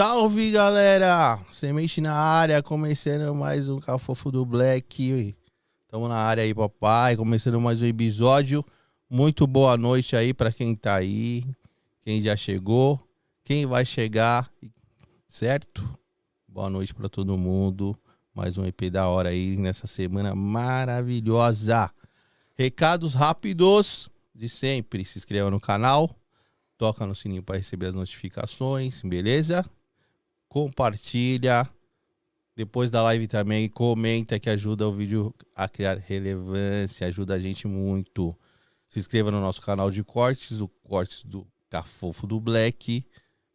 Salve, galera! Semente na área, começando mais um Cafofo do Black. Tamo na área aí, papai, começando mais um episódio. Muito boa noite aí pra quem tá aí, quem já chegou, quem vai chegar, certo? Boa noite pra todo mundo. Mais um EP da hora aí nessa semana maravilhosa. Recados rápidos de sempre. Se inscreva no canal, toca no sininho para receber as notificações, beleza? Compartilha. Depois da live também, comenta que ajuda o vídeo a criar relevância, ajuda a gente muito. Se inscreva no nosso canal de cortes, o Cortes do Cafofo do Black.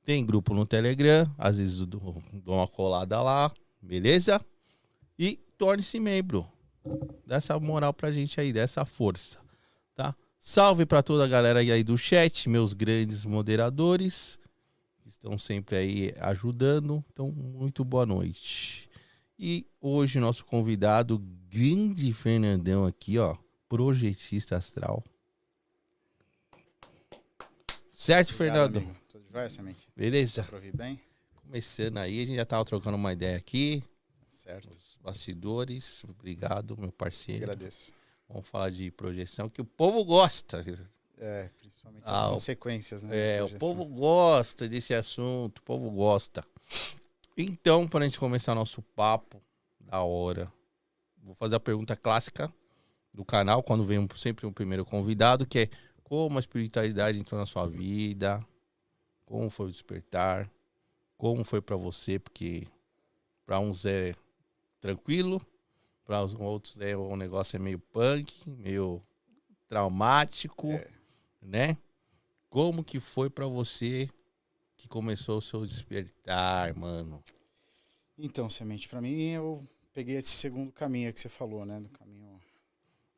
Tem grupo no Telegram, às vezes dou uma colada lá, beleza? E torne-se membro. Dá essa moral pra gente aí, dessa força, tá? Salve pra toda a galera aí do chat, meus grandes moderadores, que estão sempre aí ajudando. Então, muito boa noite. E hoje nosso convidado, grande Fernandão aqui, ó, projetista astral. Certo, Obrigado, Fernando? amigo. Tudo jóia, Semente? Beleza? Pra ouvir bem? Começando aí, a gente já tava trocando uma ideia aqui, Certo. os bastidores. Obrigado, meu parceiro. Agradeço. Vamos falar de projeção, que o povo gosta. Principalmente as consequências, né? É, da o projeção. povo gosta desse assunto, o povo gosta. Então, para a gente começar nosso papo da hora, vou fazer a pergunta clássica do canal, quando vem sempre um primeiro convidado, que é como a espiritualidade entrou na sua vida, como foi o despertar, como foi para você, porque para uns é tranquilo, para os outros o negócio é meio punk, meio traumático, né? Como que foi pra você que começou o seu despertar, mano? Então, Semente, pra mim eu peguei esse segundo caminho que você falou, né? Do caminho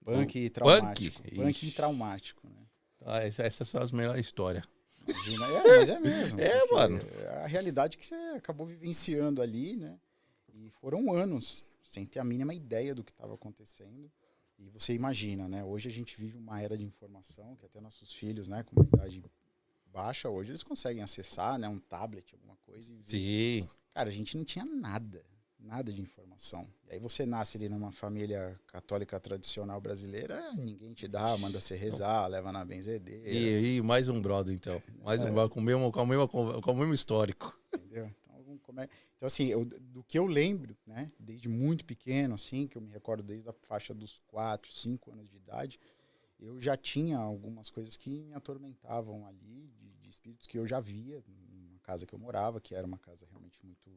punk e traumático. Punk e traumático, né? Ah, essas são as melhores histórias. Imagina, mas é mesmo. É, porque mano. é a realidade que você acabou vivenciando ali, né? E foram anos sem ter a mínima ideia do que estava acontecendo. E você imagina, né? Hoje a gente vive uma era de informação, que até nossos filhos, né, com uma idade baixa, hoje eles conseguem acessar, né, um tablet, alguma coisa. Sim. Cara, a gente não tinha nada de informação. E aí você nasce ali numa família católica tradicional brasileira, ninguém te dá, manda você rezar, leva na benzedeira. E mais um brother, então. Mais um brother com o mesmo histórico. Entendeu? Então, assim, do que eu lembro, né, desde muito pequeno, assim, que eu me recordo desde a faixa dos 4, 5 anos de idade, eu já tinha algumas coisas que me atormentavam ali, de espíritos que eu já via numa casa que eu morava, que era uma casa realmente muito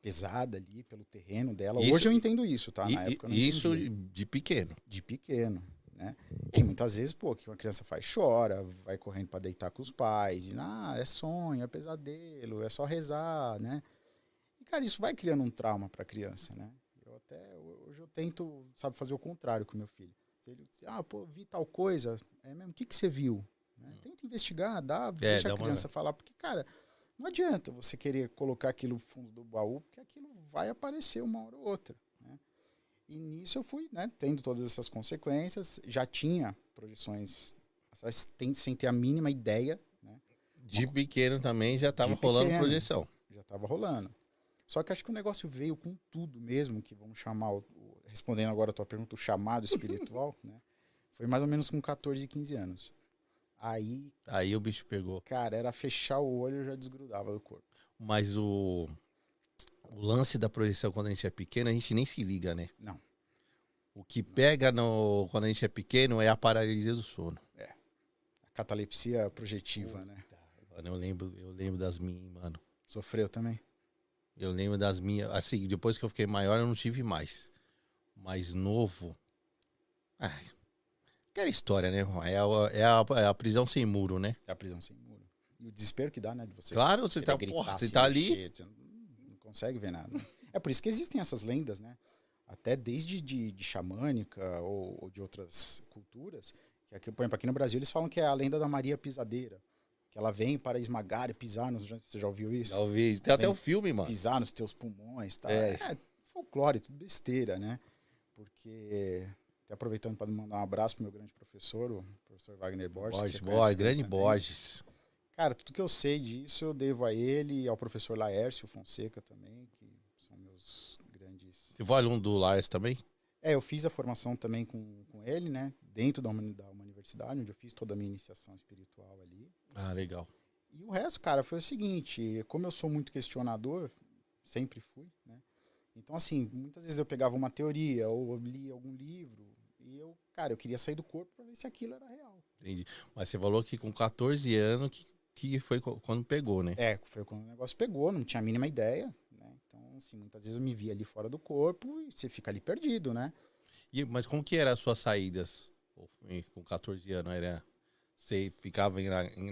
pesada ali, pelo terreno dela. Hoje eu entendo isso, tá? Na época eu não isso entendia. de pequeno. De pequeno, né? E muitas vezes, pô, que uma criança faz, chora, vai correndo para deitar com os pais, e é sonho, é pesadelo, é só rezar, né? E, cara, isso vai criando um trauma para a criança, né? Hoje eu tento, sabe, fazer o contrário com meu filho. Ele diz, pô, vi tal coisa, é mesmo, o que você viu? Né? Tenta investigar, deixa a criança falar, porque, cara, não adianta você querer colocar aquilo no fundo do baú, porque aquilo vai aparecer uma hora ou outra, né? E nisso eu fui, né, tendo todas essas consequências, já tinha projeções sem ter a mínima ideia, né? De pequeno também já tava rolando projeção. Já tava rolando. Só que acho que o negócio veio com tudo mesmo, que vamos chamar, respondendo agora a tua pergunta, o chamado espiritual, né? Foi mais ou menos com 14, 15 anos. Aí o bicho pegou. Cara, era fechar o olho e já desgrudava do corpo. Mas o lance da projeção quando a gente é pequeno, a gente nem se liga, né? Não. O que pega quando a gente é pequeno é a paralisia do sono. A catalepsia projetiva, né? Mano, eu lembro das minhas, mano. Sofreu também? Eu lembro das minhas. Assim, depois que eu fiquei maior, eu não tive mais. Mais novo. Aquela história, né? É a prisão sem muro, né? É a prisão sem muro. E o desespero que dá, né? De você. Claro, você tá, você tá ali. Você não consegue ver nada. É por isso que existem essas lendas, né? Até desde de xamânica ou de outras culturas. Que aqui, por exemplo, aqui no Brasil eles falam que é a lenda da Maria Pisadeira. Que ela vem para esmagar e pisar nos... Você já ouviu isso? Já ouvi. Tem até o filme, mano. Pisar nos teus pulmões, tá? É folclore, tudo besteira, né? Porque, até aproveitando para mandar um abraço pro meu grande professor, o professor Wagner Borges. Grande Borges. Cara, tudo que eu sei disso eu devo a ele e ao professor Laércio Fonseca também, que são meus grandes... Você foi aluno do Lars também? Eu fiz a formação também com ele, né? Dentro da uma universidade, onde eu fiz toda a minha iniciação espiritual ali. Ah, legal. E o resto, cara, foi o seguinte, como eu sou muito questionador, sempre fui, né? Então, assim, muitas vezes eu pegava uma teoria ou eu lia algum livro e eu queria sair do corpo para ver se aquilo era real. Entendi. Mas você falou que com 14 anos que foi quando pegou, né? Foi quando o negócio pegou, não tinha a mínima ideia, né? Então, assim, muitas vezes eu me via ali fora do corpo e você fica ali perdido, né? Mas como que eram as suas saídas com 14 anos? Você ficava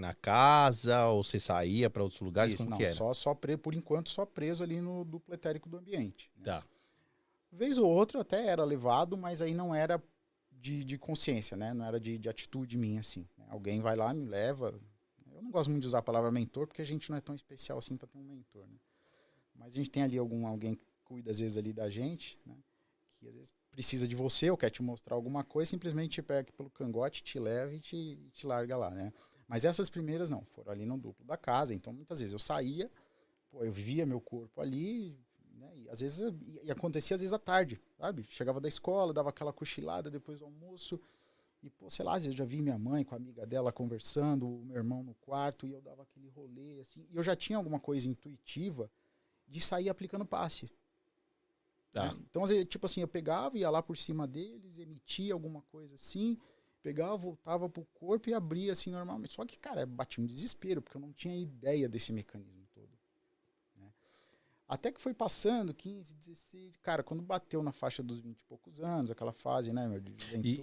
na casa ou você saía para outros lugares? Isso, Como não, que era? por enquanto, só preso ali no duplo etérico do ambiente. Né? Tá. Vez ou outra até era levado, mas aí não era de consciência, né? Não era de atitude minha, assim. Alguém vai lá, me leva. Eu não gosto muito de usar a palavra mentor, porque a gente não é tão especial assim para ter um mentor, né? Mas a gente tem ali alguém que cuida, às vezes, ali da gente, né? Que às vezes precisa de você ou quer te mostrar alguma coisa, simplesmente te pega pelo cangote, te leva e te larga lá, né? Mas essas primeiras não, foram ali no duplo da casa. Então, muitas vezes eu saía, eu via meu corpo ali, né? E às vezes acontecia às vezes à tarde, sabe? Chegava da escola, dava aquela cochilada depois do almoço e, sei lá, às vezes eu já vi minha mãe com a amiga dela conversando, o meu irmão no quarto, e eu dava aquele rolê, assim. E eu já tinha alguma coisa intuitiva de sair aplicando passe. Tá. Né? Então, às vezes, tipo assim, eu pegava, ia lá por cima deles, emitia alguma coisa assim, pegava, voltava pro corpo e abria assim normalmente. Só que, cara, batia um desespero, porque eu não tinha ideia desse mecanismo todo. Né? Até que foi passando, 15, 16, cara, quando bateu na faixa dos 20 e poucos anos, aquela fase, né, meu, de juventude.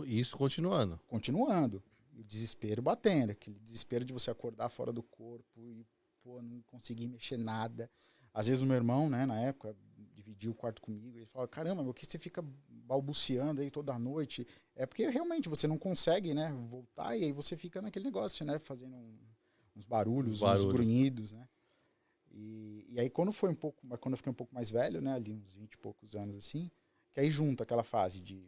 E isso continuando. Continuando. E o desespero batendo, aquele desespero de você acordar fora do corpo e, não conseguir mexer nada. Às vezes o meu irmão, né, na época, dividiu o quarto comigo, ele falava, caramba, por que você fica balbuciando aí toda noite? É porque realmente você não consegue, né, voltar e aí você fica naquele negócio, né, fazendo uns barulhos, uns grunhidos, né. E aí quando eu fiquei um pouco mais velho, né, ali uns 20 e poucos anos assim, que aí junta aquela fase de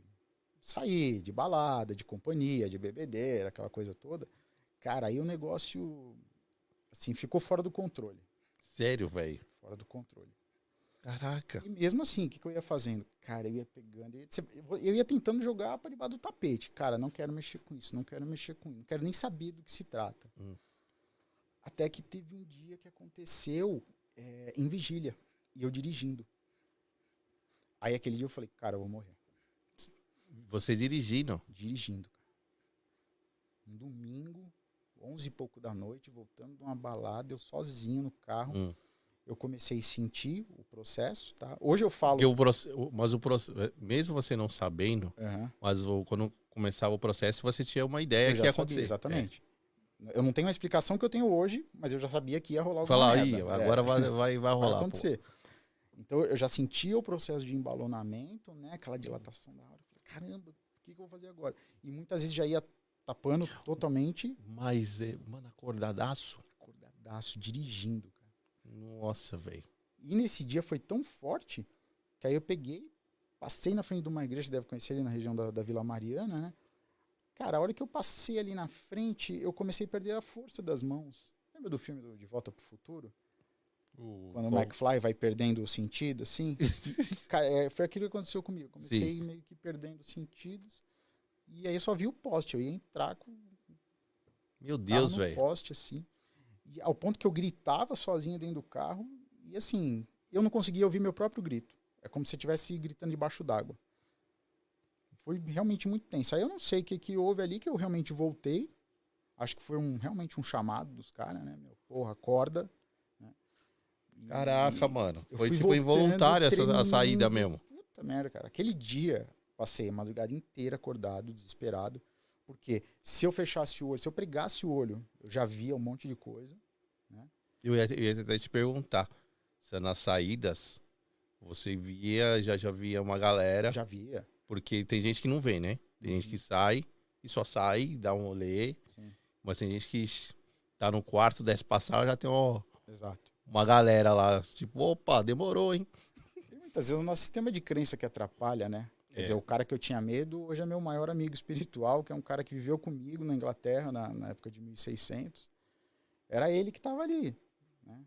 sair, de balada, de companhia, de bebedeira, aquela coisa toda, cara, aí o negócio, assim, ficou fora do controle. Sério, velho? Fora do controle. Caraca. E mesmo assim, o que eu ia fazendo? Cara, eu ia pegando, eu ia tentando jogar para debaixo do tapete. Cara, não quero mexer com isso, não quero mexer com isso, não quero nem saber do que se trata. Até que teve um dia que aconteceu em vigília, e eu dirigindo. Aí aquele dia eu falei, cara, eu vou morrer. Você dirigindo? Dirigindo, cara. Um domingo, 11 e pouco da noite, voltando de uma balada, eu sozinho no carro. Eu comecei a sentir o processo, tá? Hoje eu falo... Mas o processo, mesmo você não sabendo, mas quando começava o processo, você tinha uma ideia que ia acontecer. Exatamente. Eu não tenho uma explicação que eu tenho hoje, mas eu já sabia que ia rolar alguma merda. Agora vai rolar. Vai acontecer. Pô. Então eu já sentia o processo de embalonamento, né? Aquela dilatação da hora. Eu falei, caramba, o que eu vou fazer agora? E muitas vezes já ia tapando totalmente. Mas, mano, acordadaço? Acordadaço, dirigindo, cara. Nossa, velho. E nesse dia foi tão forte que aí eu peguei, passei na frente de uma igreja, você deve conhecer ali na região da Vila Mariana, né? Cara, a hora que eu passei ali na frente, eu comecei a perder a força das mãos. Lembra do filme De Volta pro Futuro? Quando o McFly vai perdendo o sentido, assim? Cara, foi aquilo que aconteceu comigo. Eu comecei meio que perdendo os sentidos. E aí eu só vi o poste. Eu ia entrar com... Meu Deus, velho. Poste, assim. E ao ponto que eu gritava sozinho dentro do carro. E assim, eu não conseguia ouvir meu próprio grito. É como se eu estivesse gritando debaixo d'água. Foi realmente muito tenso. Aí eu não sei o que houve ali, que eu realmente voltei. Acho que foi realmente um chamado dos caras, né? Porra, acorda. Né? Caraca, mano. Foi tipo involuntário a saída mesmo. Puta merda, cara. Aquele dia, passei a madrugada inteira acordado, desesperado. Porque se eu fechasse o olho, se eu pregasse o olho, eu já via um monte de coisa. Né? Eu ia até te perguntar se nas saídas você via, já via uma galera. Já via. Porque tem gente que não vê, né? Tem gente que sai e só sai, dá um rolê. Sim. Mas tem gente que tá no quarto, desce pra sala, já tem Exato. Uma galera lá, tipo, opa, demorou, hein? E muitas vezes o nosso sistema de crença que atrapalha, né? Quer dizer, o cara que eu tinha medo, hoje é meu maior amigo espiritual, que é um cara que viveu comigo na Inglaterra, na época de 1600. Era ele que estava ali, né?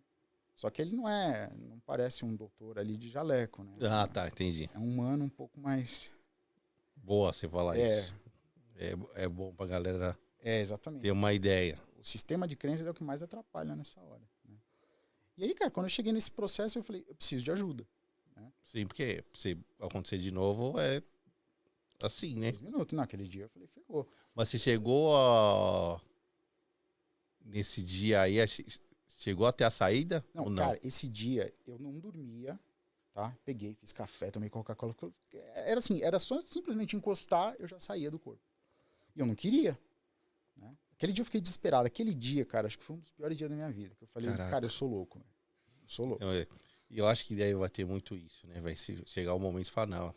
Só que ele não parece um doutor ali de jaleco, né? Ah, tá, entendi. É um humano um pouco mais... Boa você falar isso. É bom pra galera Exatamente. ter uma ideia. O sistema de crenças é o que mais atrapalha nessa hora, né? E aí, cara, quando eu cheguei nesse processo, eu falei, eu preciso de ajuda. Né? Sim, porque se acontecer de novo, é assim, né? 2 minutos. Naquele dia eu falei, ferrou. Mas você chegou a... Nesse dia aí, chegou até a saída? Não, ou não? cara, esse dia eu não dormia, tá? Peguei, fiz café, tomei Coca-Cola. Era assim, era só simplesmente encostar, eu já saía do corpo. E eu não queria, né? Aquele dia eu fiquei desesperado. Aquele dia, cara, acho que foi um dos piores dias da minha vida. Que eu falei, Caraca. cara, eu sou louco, velho. Eu sou louco. Então, e eu acho que daí vai ter muito isso, né? Vai chegar o momento de falar, não,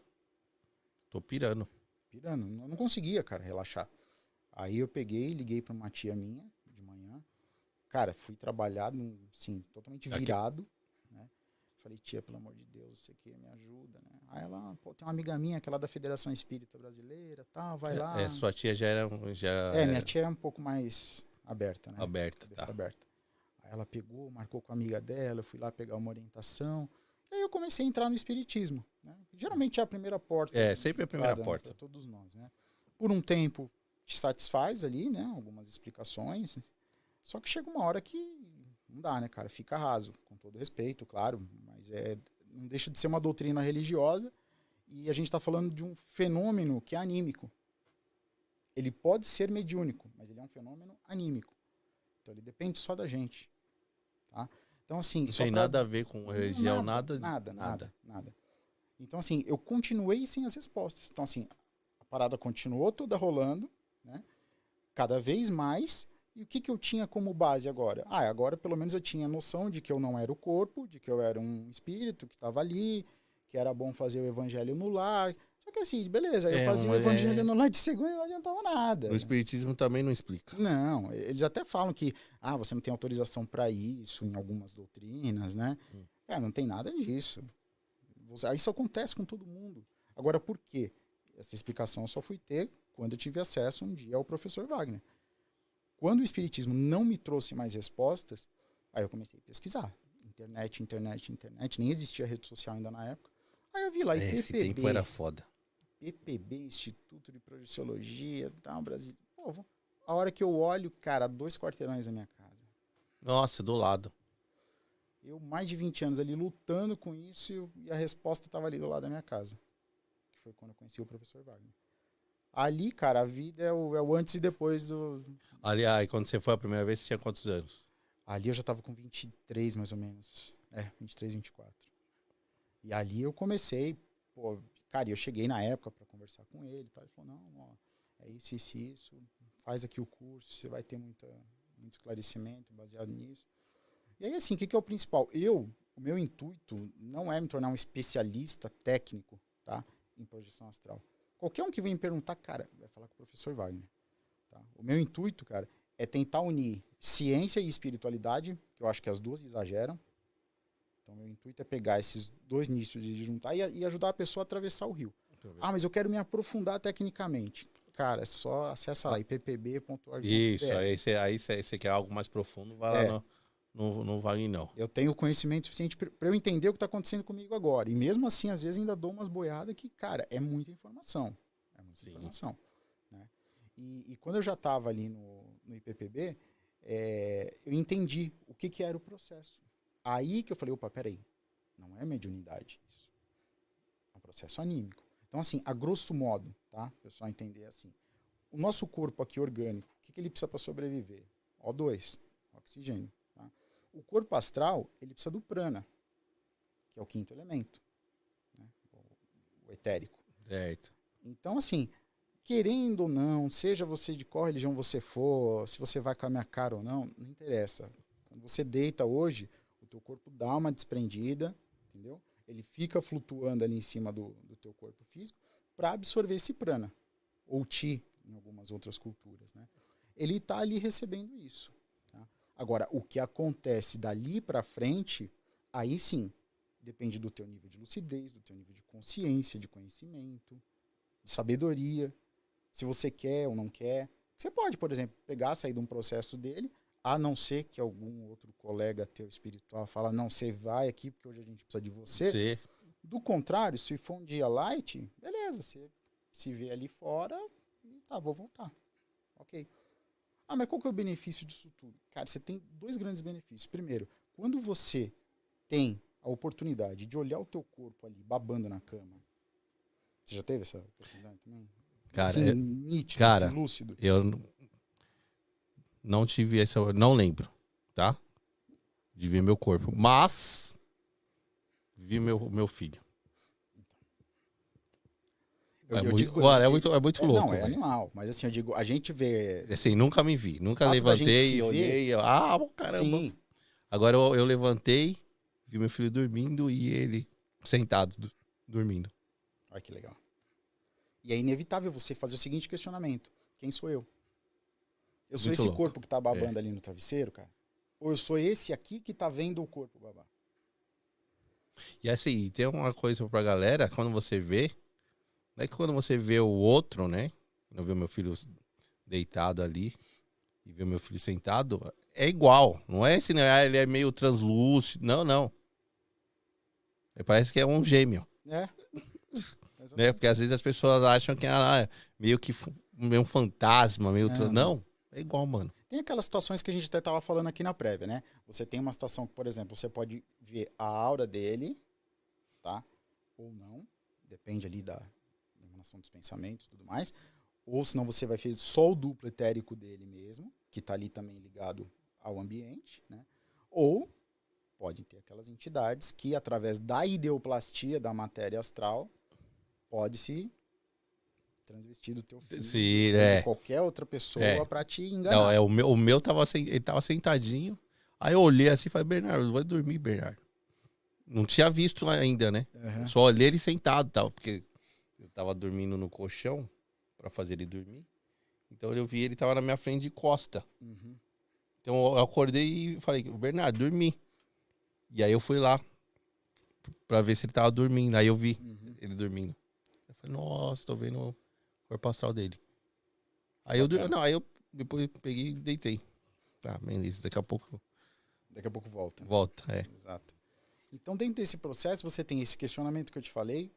tô pirando. Pirando. Eu não conseguia, cara, relaxar. Aí eu peguei, liguei pra uma tia minha, de manhã. Cara, fui trabalhar, assim, totalmente virado, né? Falei, tia, pelo amor de Deus, você aqui me ajuda, né? Aí ela, pô, tem uma amiga minha que é lá da Federação Espírita Brasileira, tá, vai lá. Sua tia já era... Minha tia é um pouco mais aberta, né? Aberta, tá. Aberta. Aí ela pegou, marcou com a amiga dela, eu fui lá pegar uma orientação. E aí eu comecei a entrar no espiritismo, né? Geralmente é a primeira porta. Sempre a primeira entrada, porta. Né, pra todos nós, né? Por um tempo te satisfaz ali, né? Algumas explicações. Só que chega uma hora que não dá, né, cara? Fica raso, com todo respeito, claro, mas não deixa de ser uma doutrina religiosa e a gente está falando de um fenômeno que é anímico. Ele pode ser mediúnico, mas ele é um fenômeno anímico. Então ele depende só da gente, tá? Então assim, não tem nada a ver com religião, nada. Nada. Então assim, eu continuei sem as respostas. Então assim, a parada continuou toda rolando, né? Cada vez mais. E o que eu tinha como base agora? Agora pelo menos eu tinha noção de que eu não era o corpo, de que eu era um espírito que estava ali, que era bom fazer o evangelho no lar. Só que assim, beleza, eu fazia o evangelho no lar de segunda e não adiantava nada. O espiritismo também não explica. Não, eles até falam que você não tem autorização para isso em algumas doutrinas, né? Cara, não tem nada disso. Isso acontece com todo mundo. Agora, por quê? Essa explicação eu só fui ter quando eu tive acesso um dia ao professor Wagner. Quando o espiritismo não me trouxe mais respostas, aí eu comecei a pesquisar. Internet. Nem existia rede social ainda na época. Aí eu vi lá, IPPB. Esse tempo era foda. IPPB, Instituto de Projeciologia, Brasil. Pô, a hora que eu olho, cara, 2 quarteirões da minha casa. Nossa, do lado. Eu, mais de 20 anos ali, lutando com isso, e a resposta estava ali do lado da minha casa. Que foi quando eu conheci o professor Wagner. Ali, cara, a vida é o antes e depois do... Ali, aí, quando você foi a primeira vez, você tinha quantos anos? Ali eu já tava com 23, mais ou menos. 23, 24. E ali eu comecei, pô, cara, eu cheguei na época para conversar com ele, tá? Ele falou, não, ó, é isso, faz aqui o curso, você vai ter muito esclarecimento baseado nisso. E aí, assim, o que é o principal? O meu intuito não é me tornar um especialista técnico, tá? Em projeção astral. Qualquer um que vem me perguntar, cara, vai falar com o professor Wagner. Tá? O meu intuito, cara, é tentar unir ciência e espiritualidade, que eu acho que as duas exageram. Então, meu intuito é pegar esses dois nichos de juntar e ajudar a pessoa a atravessar o rio. Mas eu quero me aprofundar tecnicamente. Cara, é só acessa lá, ippb.org. Isso, aí você quer algo mais profundo, vai lá no Wagner, não. Eu tenho conhecimento suficiente para eu entender o que está acontecendo comigo agora. E mesmo assim, às vezes, ainda dou umas boiadas que, cara, é muita informação. É muita informação. Né? E quando eu já estava ali no IPPB, eu entendi o que era o processo. Aí que eu falei, opa, peraí, não é mediunidade isso. É um processo anímico. Então, assim, a grosso modo, tá? O pessoal entender assim. O nosso corpo aqui orgânico, o que ele precisa para sobreviver? O2, oxigênio. Tá? O corpo astral, ele precisa do prana, que é o 5º elemento, né? O etérico. Certo. Então, assim, querendo ou não, seja você de qual religião você for, se você vai com a minha cara ou não, não interessa. Quando você deita hoje, o teu corpo dá uma desprendida, entendeu? Ele fica flutuando ali em cima do teu corpo físico para absorver esse prana, ou chi, em algumas outras culturas, né? Ele está ali recebendo isso. Tá? Agora, o que acontece dali para frente, aí sim, depende do teu nível de lucidez, do teu nível de consciência, de conhecimento, de sabedoria, se você quer ou não quer. Você pode, por exemplo, sair de um processo dele, A não ser que algum outro colega teu espiritual fala, não, você vai aqui porque hoje a gente precisa de você. Sim. Do contrário, se for um dia light, beleza, você se vê ali fora e tá, vou voltar. Ok. Ah, mas qual que é o benefício disso tudo? Cara, você tem 2 grandes benefícios. Primeiro, quando você tem a oportunidade de olhar o teu corpo ali, babando na cama. Você já teve essa oportunidade também? Cara, assim, nítido, cara, assim, lúcido. eu não tive essa, não lembro, tá? De ver meu corpo, mas vi meu filho. É muito louco, não, é velho. animal. Mas assim, eu digo, a gente vê... Assim, nunca me vi, nunca fato da gente levantei, se olhei, caramba. Sim. Agora eu levantei, vi meu filho dormindo e ele sentado, dormindo. Olha que legal. E é inevitável você fazer o seguinte questionamento. Quem sou eu? Eu sou Muito esse louco. corpo que tá babando ali no travesseiro, cara? Ou eu sou esse aqui que tá vendo o corpo babar? E assim, tem uma coisa pra galera, quando você vê, não é que quando você vê o outro, né? Eu vi meu filho deitado ali e ver meu filho sentado, é igual. Não é assim, né? Ele é meio translúcido. Não, não. Parece que é um gêmeo. É. Né? Porque às vezes as pessoas acham que é meio que meio um fantasma, meio... Não, é igual, mano. Tem aquelas situações que a gente até tava falando aqui na prévia, né? Você tem uma situação que, por exemplo, você pode ver a aura dele, tá? Ou não. Depende ali da emanação dos pensamentos e tudo mais. Ou senão você vai ver só o duplo etérico dele mesmo, que tá ali também ligado ao ambiente, né? Ou pode ter aquelas entidades que, através da ideoplastia da matéria astral, pode se transvestir do teu filho, Sim, de qualquer outra pessoa para te enganar. Não, o meu tava, ele tava sentadinho, aí eu olhei assim e falei, Bernardo, vai dormir, Bernardo. Não tinha visto ainda, né? Uhum. Só olhei ele sentado, tal, porque eu tava dormindo no colchão pra fazer ele dormir. Então eu vi ele tava na minha frente de costa. Uhum. Então eu acordei e falei, Bernardo, dormi. E aí eu fui lá pra ver se ele tava dormindo. Aí eu vi ele dormindo. Eu falei, nossa, tô vendo o corpo astral dele. Aí eu depois peguei e deitei. Tá, beleza, daqui a pouco volta. Volta, Exato. Então, dentro desse processo, você tem esse questionamento que eu te falei.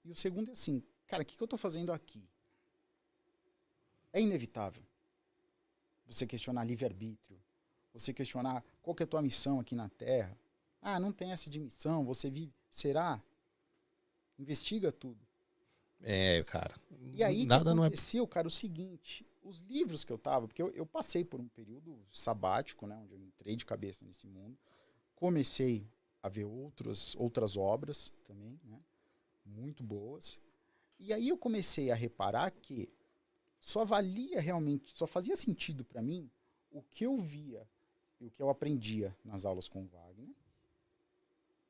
E o segundo é assim, cara, o que eu tô fazendo aqui? É inevitável você questionar livre-arbítrio. Você questionar qual que é a tua missão aqui na Terra. Ah, não tem essa de missão, você vive... Será? Investiga tudo. Cara. E aí nada que aconteceu, cara, o seguinte, os livros que eu tava, porque eu passei por um período sabático, né, onde eu entrei de cabeça nesse mundo, comecei a ver outras obras também, né, muito boas, e aí eu comecei a reparar que só valia realmente, só fazia sentido para mim o que eu via e o que eu aprendia nas aulas com o Wagner,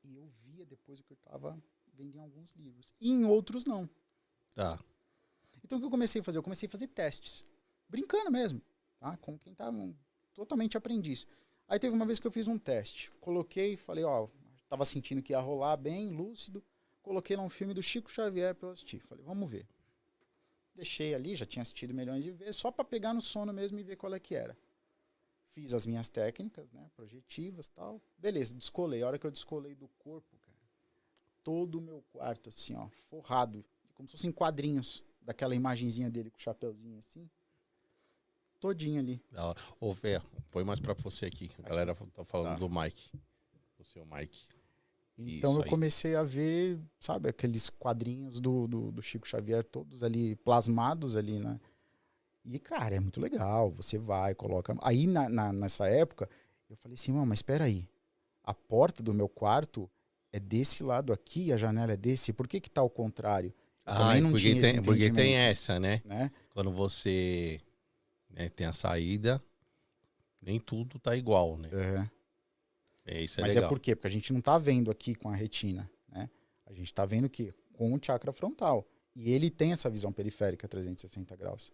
e eu via depois o que eu tava vendo em alguns livros, e em outros não. Tá. Então o que eu comecei a fazer? Eu comecei a fazer testes. Brincando mesmo. Tá? Com quem estava totalmente aprendiz. Aí teve uma vez que eu fiz um teste. Coloquei, falei, tava sentindo que ia rolar bem, lúcido. Coloquei lá um filme do Chico Xavier pra eu assistir. Falei, vamos ver. Deixei ali, já tinha assistido milhões de vezes, só pra pegar no sono mesmo e ver qual é que era. Fiz as minhas técnicas, né, projetivas e tal. Beleza, descolei. A hora que eu descolei do corpo, cara, todo o meu quarto, assim, forrado, como se fossem quadrinhos daquela imagenzinha dele com o chapeuzinho assim. Todinho ali. Ô, Fê, põe mais pra você aqui. A galera tá falando do Mike. Do seu Mike. Então eu comecei a ver, sabe, aqueles quadrinhos do Chico Xavier, todos ali plasmados ali, né? E, cara, é muito legal. Você vai, coloca... Aí, nessa época, eu falei assim, mas espera aí. A porta do meu quarto é desse lado aqui, a janela é desse. Por que tá ao contrário? Eu também não tinha esse entendimento. Porque tem essa, né? Quando você tem a saída, nem tudo tá igual, né? Isso é Mas legal. é por quê? Porque a gente não tá vendo aqui com a retina, né? A gente tá vendo o quê? Com o chakra frontal. E ele tem essa visão periférica 360 graus.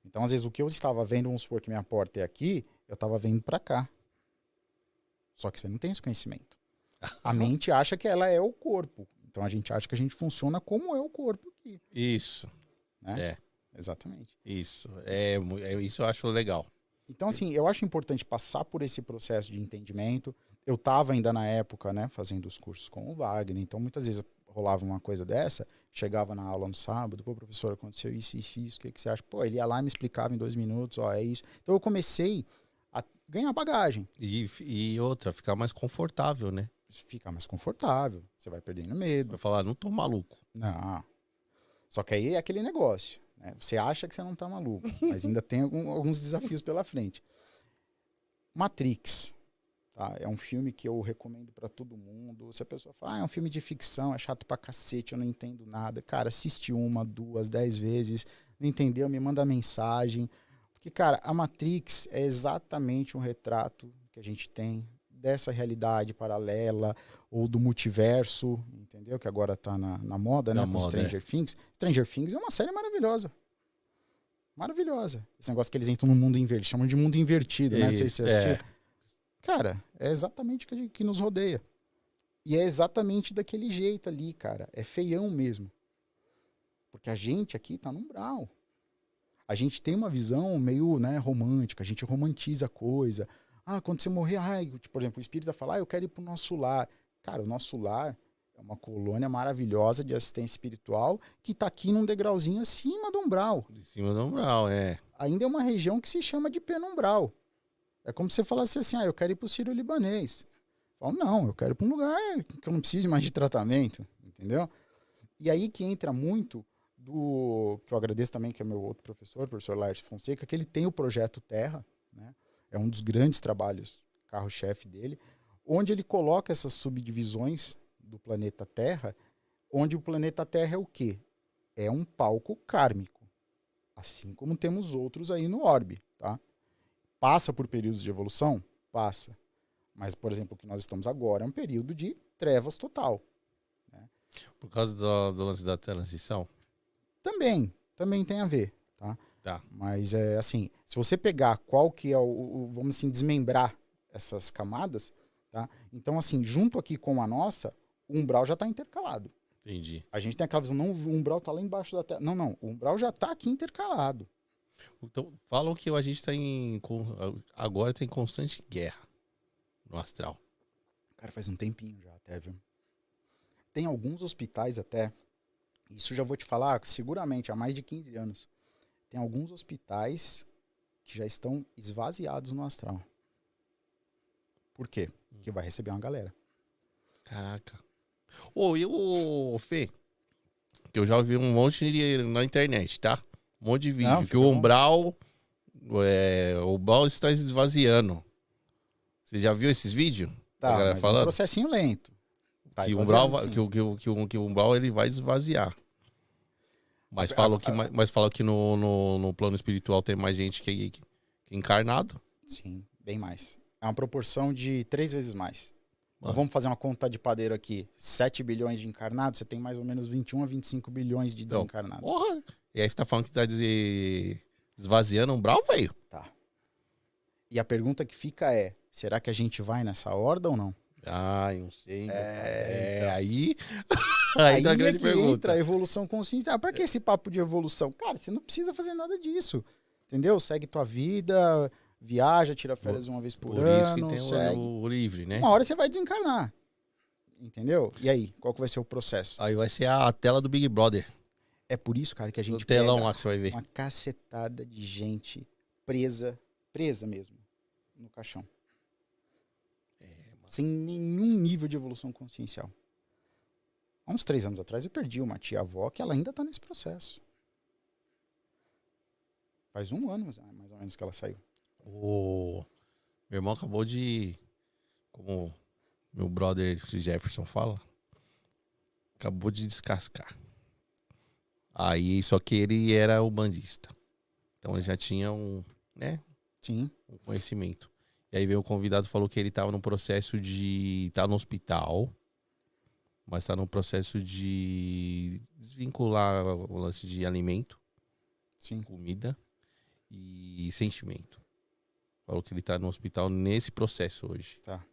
Então, às vezes, o que eu estava vendo, vamos supor que minha porta é aqui, eu estava vendo para cá. Só que você não tem esse conhecimento. A mente acha que ela é o corpo. Então, a gente acha que a gente funciona como é o corpo aqui. Isso. Né? Exatamente. Isso. Isso eu acho legal. Então, assim, eu acho importante passar por esse processo de entendimento. Eu estava ainda na época, né, fazendo os cursos com o Wagner, então muitas vezes rolava uma coisa dessa, chegava na aula no sábado, pô, professor, aconteceu isso, o que você acha? Pô, ele ia lá e me explicava em 2 minutos, ó, é isso. Então eu comecei a ganhar bagagem. E outra, ficar mais confortável, né? Ficar mais confortável, você vai perdendo medo. Vai falar, não tô maluco. Não. Só que aí é aquele negócio, né? Você acha que você não tá maluco, mas ainda tem alguns desafios pela frente. Matrix. Tá? É um filme que eu recomendo pra todo mundo. Se a pessoa fala, é um filme de ficção, é chato pra cacete, eu não entendo nada. Cara, assiste 1, 2, 10 vezes. Não entendeu? Me manda mensagem. Porque, cara, a Matrix é exatamente um retrato que a gente tem dessa realidade paralela ou do multiverso, entendeu? Que agora tá na moda, né? Com Stranger Things. Stranger Things é uma série maravilhosa. Maravilhosa. Esse negócio que eles entram no mundo invertido, chamam de mundo invertido, né? Não sei se você assistiu. Cara, é exatamente o que nos rodeia. E é exatamente daquele jeito ali, cara. É feião mesmo. Porque a gente aqui tá no umbral. A gente tem uma visão meio, né, romântica. A gente romantiza a coisa. Ah, quando você morrer, por exemplo, o espírito vai falar, eu quero ir pro nosso lar. Cara, o nosso lar é uma colônia maravilhosa de assistência espiritual que tá aqui num degrauzinho acima do umbral. Em cima do umbral, é. Ainda é uma região que se chama de penumbral. É como se você falasse assim, eu quero ir pro Sírio-Libanês. Falo, não, eu quero ir para um lugar que eu não precise mais de tratamento, entendeu? E aí que entra muito do... que eu agradeço também, que é meu outro professor, o professor Laércio Fonseca, que ele tem o Projeto Terra, né? É um dos grandes trabalhos, carro-chefe dele, onde ele coloca essas subdivisões do planeta Terra, onde o planeta Terra é o quê? É um palco kármico, assim como temos outros aí no orbe, tá? Passa por períodos de evolução? Passa. Mas, por exemplo, o que nós estamos agora é um período de trevas total. Né? Por causa do lance da transição? Também tem a ver. Tá? Mas, assim, se você pegar qual que é vamos assim, desmembrar essas camadas, tá? Então, assim, junto aqui com a nossa, o umbral já está intercalado. Entendi. A gente tem aquela visão, não, o umbral está lá embaixo da terra. Não, o umbral já está aqui intercalado. Então, falam que a gente está agora está em constante guerra no astral. Cara, faz um tempinho já até, viu? Tem alguns hospitais até, isso já vou te falar seguramente há mais de 15 anos, tem alguns hospitais que já estão esvaziados no astral. Por quê? Porque vai receber uma galera. Caraca. Fê, que eu já ouvi um monte na internet, tá? Um monte de vídeo. Não, que o umbral está esvaziando. Você já viu esses vídeos? Tá, mas falando? É um processinho lento. Tá que o umbral ele vai esvaziar. Mas falam que no plano espiritual tem mais gente que encarnado. Sim, bem mais. É uma proporção de 3 vezes mais. Então, vamos fazer uma conta de padeiro aqui. 7 bilhões de encarnados, você tem mais ou menos 21 a 25 bilhões de desencarnados. Porra! E aí você tá falando que tá esvaziando o umbral, velho? Tá. E a pergunta que fica é, será que a gente vai nessa horda ou não? Ah, eu não sei. Então. Aí Aí tá a grande pergunta. Entra a evolução consciente. Pra que esse papo de evolução? Cara, você não precisa fazer nada disso. Entendeu? Segue tua vida, viaja, tira férias uma vez por ano. Por isso que tem o livre, né? Uma hora você vai desencarnar. Entendeu? E aí, qual que vai ser o processo? Aí vai ser a tela do Big Brother. É por isso, cara, que a gente telão lá que você vai ver. Uma cacetada de gente presa mesmo, no caixão. Sem nenhum nível de evolução consciencial. Há uns 3 anos atrás eu perdi uma tia-avó que ela ainda está nesse processo. Faz 1 ano, mais ou menos, que ela saiu. Meu irmão acabou de... Como meu brother Jefferson fala, acabou de descascar. Aí, só que ele era o bandista. Então ele já tinha um conhecimento. E aí veio o convidado e falou que ele estava no processo de... Tá no hospital, mas tá no processo de desvincular o lance de alimento, comida e sentimento. Falou que ele tá no hospital nesse processo hoje. Tá.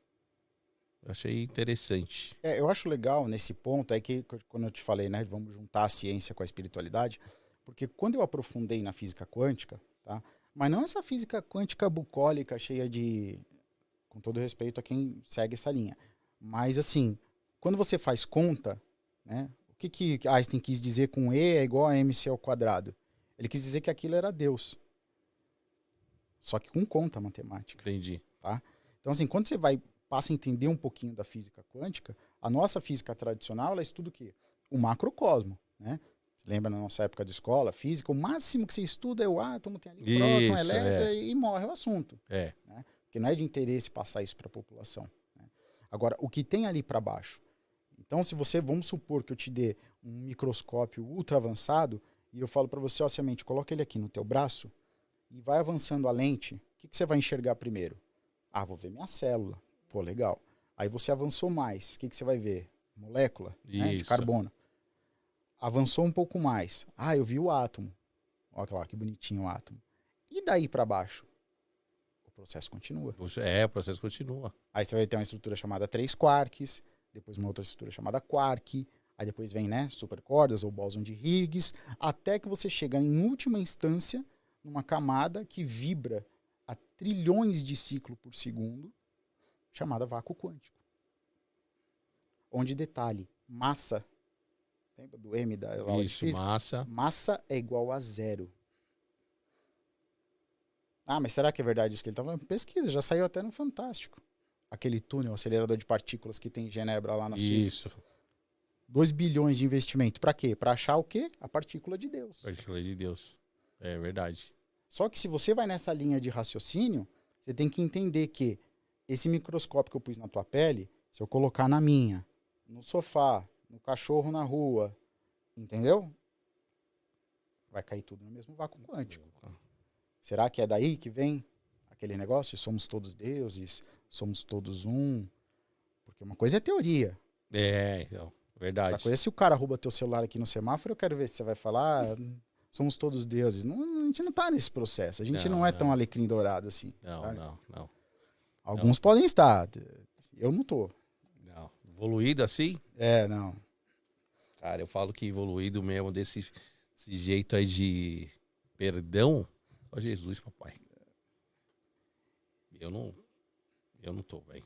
Eu achei interessante. Eu acho legal nesse ponto, é que quando eu te falei, né, vamos juntar a ciência com a espiritualidade, porque quando eu aprofundei na física quântica, tá, Mas não essa física quântica bucólica cheia de... Com todo respeito a quem segue essa linha. Mas, assim, quando você faz conta, né? O que Einstein quis dizer com E é igual a mc ao quadrado? Ele quis dizer que aquilo era Deus. Só que com conta matemática. Entendi. Tá? Então, assim, quando você passa a entender um pouquinho da física quântica, a nossa física tradicional, ela estuda o quê? O macrocosmo, né? Lembra na nossa época de escola, física, o máximo que você estuda é o átomo, tem ali próton, elétron e morre o assunto. É. Né? Porque não é de interesse passar isso para a população. Né? Agora, o que tem ali para baixo? Então, se você, vamos supor que eu te dê um microscópio ultra avançado e eu falo para você, ó, semente, coloca ele aqui no teu braço e vai avançando a lente, o que você vai enxergar primeiro? Ah, vou ver minha célula. Pô, legal. Aí você avançou mais, o que você vai ver? Molécula, né, de carbono. Avançou um pouco mais. Ah, eu vi o átomo. Olha lá, que bonitinho o átomo. E daí para baixo? O processo continua. O processo continua. Aí você vai ter uma estrutura chamada 3 quarks, depois uma outra estrutura chamada quark, aí depois vem, né, supercordas ou bóson de Higgs, até que você chega em última instância numa camada que vibra a trilhões de ciclos por segundo, chamada vácuo quântico. Onde, detalhe, massa, lembra do M da aula de física? Massa é igual a 0. Ah, mas será que é verdade isso que ele está falando? Pesquisa, já saiu até no Fantástico. Aquele túnel, acelerador de partículas que tem em Genebra lá na Suíça. Isso. 2 bilhões de investimento. Para quê? Para achar o quê? A partícula de Deus. Partícula de Deus. É verdade. Só que se você vai nessa linha de raciocínio, você tem que entender que esse microscópio que eu pus na tua pele, se eu colocar na minha, no sofá, no cachorro na rua, entendeu? Vai cair tudo no mesmo vácuo quântico. Será que é daí que vem aquele negócio? Somos todos deuses, somos todos um. Porque uma coisa é teoria. É, então, verdade. Outra coisa é se o cara rouba teu celular aqui no semáforo, eu quero ver se você vai falar, somos todos deuses. Não, a gente não tá nesse processo. A gente não é tão alecrim dourado assim. Não, sabe? não. Alguns podem estar. Eu não tô. Não. Evoluído assim? É, não. Cara, eu falo que evoluído mesmo desse jeito aí de perdão, só Jesus, papai. Eu não tô, velho.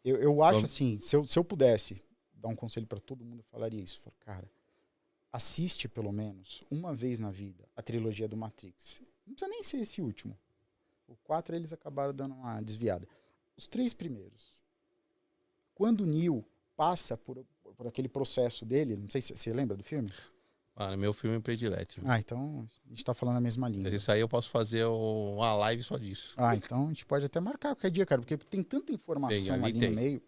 Eu acho assim, se eu pudesse dar um conselho pra todo mundo, eu falaria isso. Cara, assiste pelo menos uma vez na vida a trilogia do Matrix. Não precisa nem ser esse último. O 4 eles acabaram dando uma desviada. Os 3 primeiros. Quando o Neo passa por aquele processo dele, não sei se você lembra do filme? Ah, meu filme é predileto. Ah, então a gente tá falando a mesma língua. Isso aí eu posso fazer uma live só disso. Ah, então a gente pode até marcar qualquer dia, cara, porque tem tanta informação ali no meio.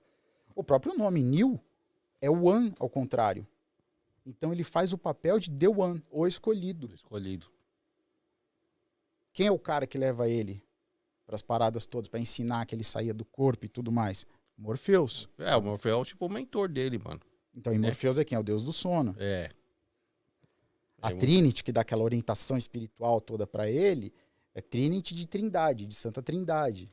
O próprio nome, Neo, é o One ao contrário. Então ele faz o papel de The One, o escolhido. O escolhido. Quem é o cara que leva ele para as paradas todas, para ensinar que ele saía do corpo e tudo mais? Morpheus. É, o Morpheus é tipo o mentor dele, mano. Então, e Morpheus é quem? É o deus do sono. É. A Trinity, que dá aquela orientação espiritual toda para ele, é Trinity de Trindade, de Santa Trindade.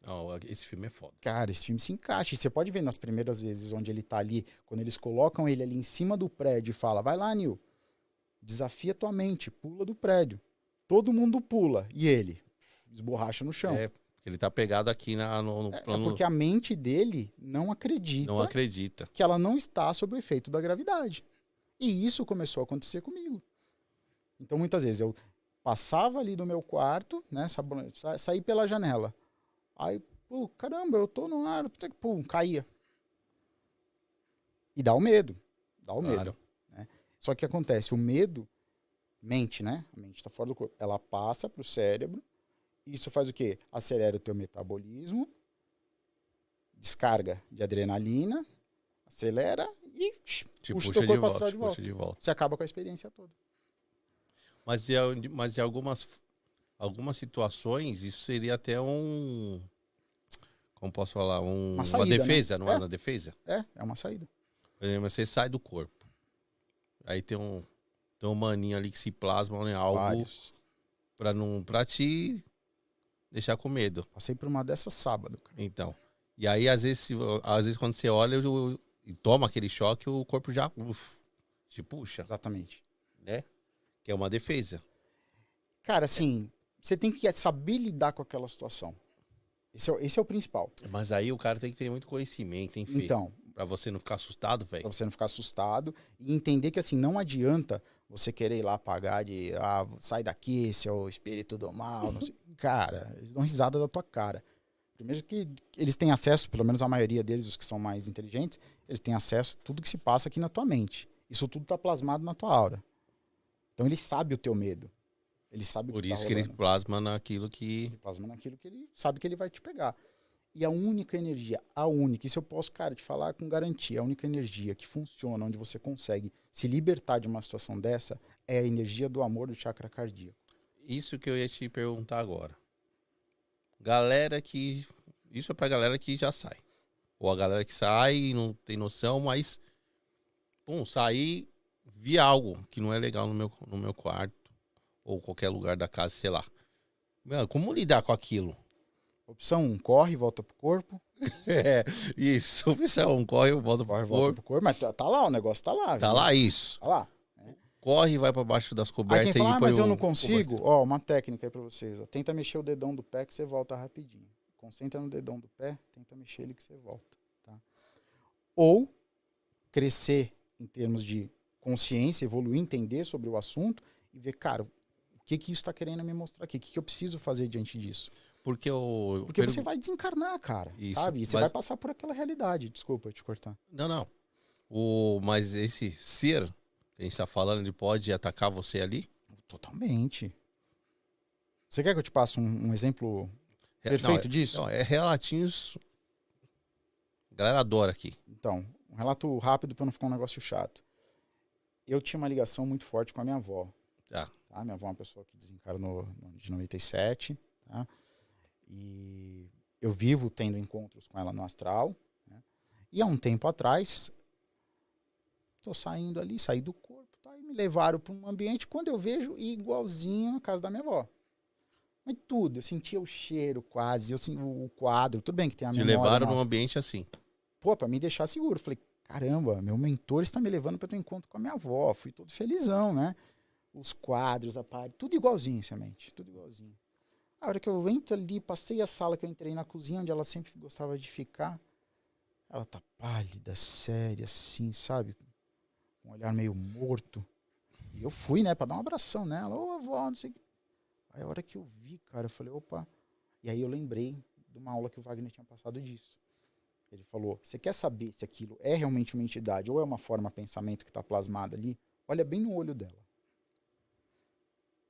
Não, esse filme é foda. Cara, esse filme se encaixa. E você pode ver nas primeiras vezes onde ele tá ali, quando eles colocam ele ali em cima do prédio e fala, vai lá, Neo, desafia tua mente, pula do prédio. Todo mundo pula. E ele esborracha no chão. É, porque ele tá pegado aqui no plano... É porque a mente dele não acredita que ela não está sob o efeito da gravidade. E isso começou a acontecer comigo. Então, muitas vezes, eu passava ali do meu quarto, né, saí pela janela. Aí, pô, caramba, eu tô no ar, pum, caía. E dá o medo. Claro. Né? Só que acontece, o medo, mente, né? A mente tá fora do corpo. Ela passa pro cérebro. Isso faz o quê? Acelera o teu metabolismo, descarga de adrenalina, acelera e puxa o teu corpo astral de volta. Você acaba com a experiência toda. Mas em algumas situações, isso seria até como posso falar? Uma defesa, né? Não é uma defesa? É uma saída. Por exemplo, você sai do corpo. Aí tem um maninho ali que se plasma em algo pra te deixar com medo. Passei por uma dessas sábado, cara. Então. E aí, às vezes quando você olha e toma aquele choque, o corpo já te puxa. Exatamente. Né? Que é uma defesa. Cara, assim, Você tem que saber lidar com aquela situação. Esse é o principal. Mas aí o cara tem que ter muito conhecimento, hein, filho? Então, Pra você não ficar assustado, velho. pra você não ficar assustado e entender que assim, não adianta você querer ir lá pagar de sai daqui, seu espírito do mal, não sei. Cara, eles dão risada da tua cara. Primeiro que eles têm acesso, pelo menos a maioria deles, os que são mais inteligentes, eles têm acesso a tudo que se passa aqui na tua mente. Isso tudo tá plasmado na tua aura. Então ele sabe o teu medo. Ele sabe o Por que tá isso que ele rolando. plasma naquilo que... Ele plasma naquilo que ele sabe que ele vai te pegar. E a única energia, isso eu posso, cara, te falar com garantia, a única energia que funciona, onde você consegue se libertar de uma situação dessa, é a energia do amor do chakra cardíaco. Isso que eu ia te perguntar agora. Galera que... Isso é pra galera que já sai. Ou a galera que sai e não tem noção, mas... Pum, saí, vi algo que não é legal no meu quarto. Ou qualquer lugar da casa, sei lá. Meu, como lidar com aquilo? Opção 1, corre, volta pro corpo. É, isso. Opção 1, corre, volta pro Corre, volta corpo. pro corpo. Mas tá lá, o negócio tá lá. Tá viu? lá isso. Tá lá. Corre, vai pra baixo das Aí cobertas quem fala, e põe mas eu o- não consigo. Ó, uma técnica aí pra vocês. Ó. Tenta mexer o dedão do pé que você volta rapidinho. Concentra no dedão do pé, tenta mexer ele que você volta. Tá? Ou crescer em termos de consciência, evoluir, entender sobre o assunto e ver, cara, o que isso está querendo me mostrar aqui? O que eu preciso fazer diante disso? Porque o... Porque você vai desencarnar, cara, Isso, sabe? E você mas- vai passar por aquela realidade. Desculpa te cortar. Não. Mas esse ser que a gente tá falando, ele pode atacar você ali? Totalmente. Você quer que eu te passe um exemplo perfeito disso? Não, é relatinhos... A galera adora aqui. Então, um relato rápido para não ficar um negócio chato. Eu tinha uma ligação muito forte com a minha avó. Tá. Tá? Minha avó é uma pessoa que desencarnou no ano de 97. Tá? E eu vivo tendo encontros com ela no astral. Né? E há um tempo atrás, estou saindo ali, saí do corpo. Tá? E me levaram para um ambiente, quando eu vejo, igualzinho a casa da minha avó. Mas tudo, eu sentia o cheiro quase, eu sentia o quadro. Tudo bem que tem a Te memória levaram nossa. num ambiente assim. Pô, pra me deixar seguro. Falei, caramba, meu mentor está me levando para ter um encontro com a minha avó. Fui todo felizão, né? Os quadros, a parede, tudo igualzinho, semente, tudo igualzinho. A hora que eu entro ali, passei a sala que eu entrei na cozinha, onde ela sempre gostava de ficar, ela tá pálida, séria, assim, sabe? Com um olhar meio morto. E eu fui, né, pra dar um abração nela. Ô, avó, não sei o que. Aí a hora que eu vi, cara, eu falei, opa. E aí eu lembrei de uma aula que o Wagner tinha passado disso. Ele falou, você quer saber se aquilo é realmente uma entidade ou é uma forma pensamento que está plasmada ali? Olha bem no olho dela.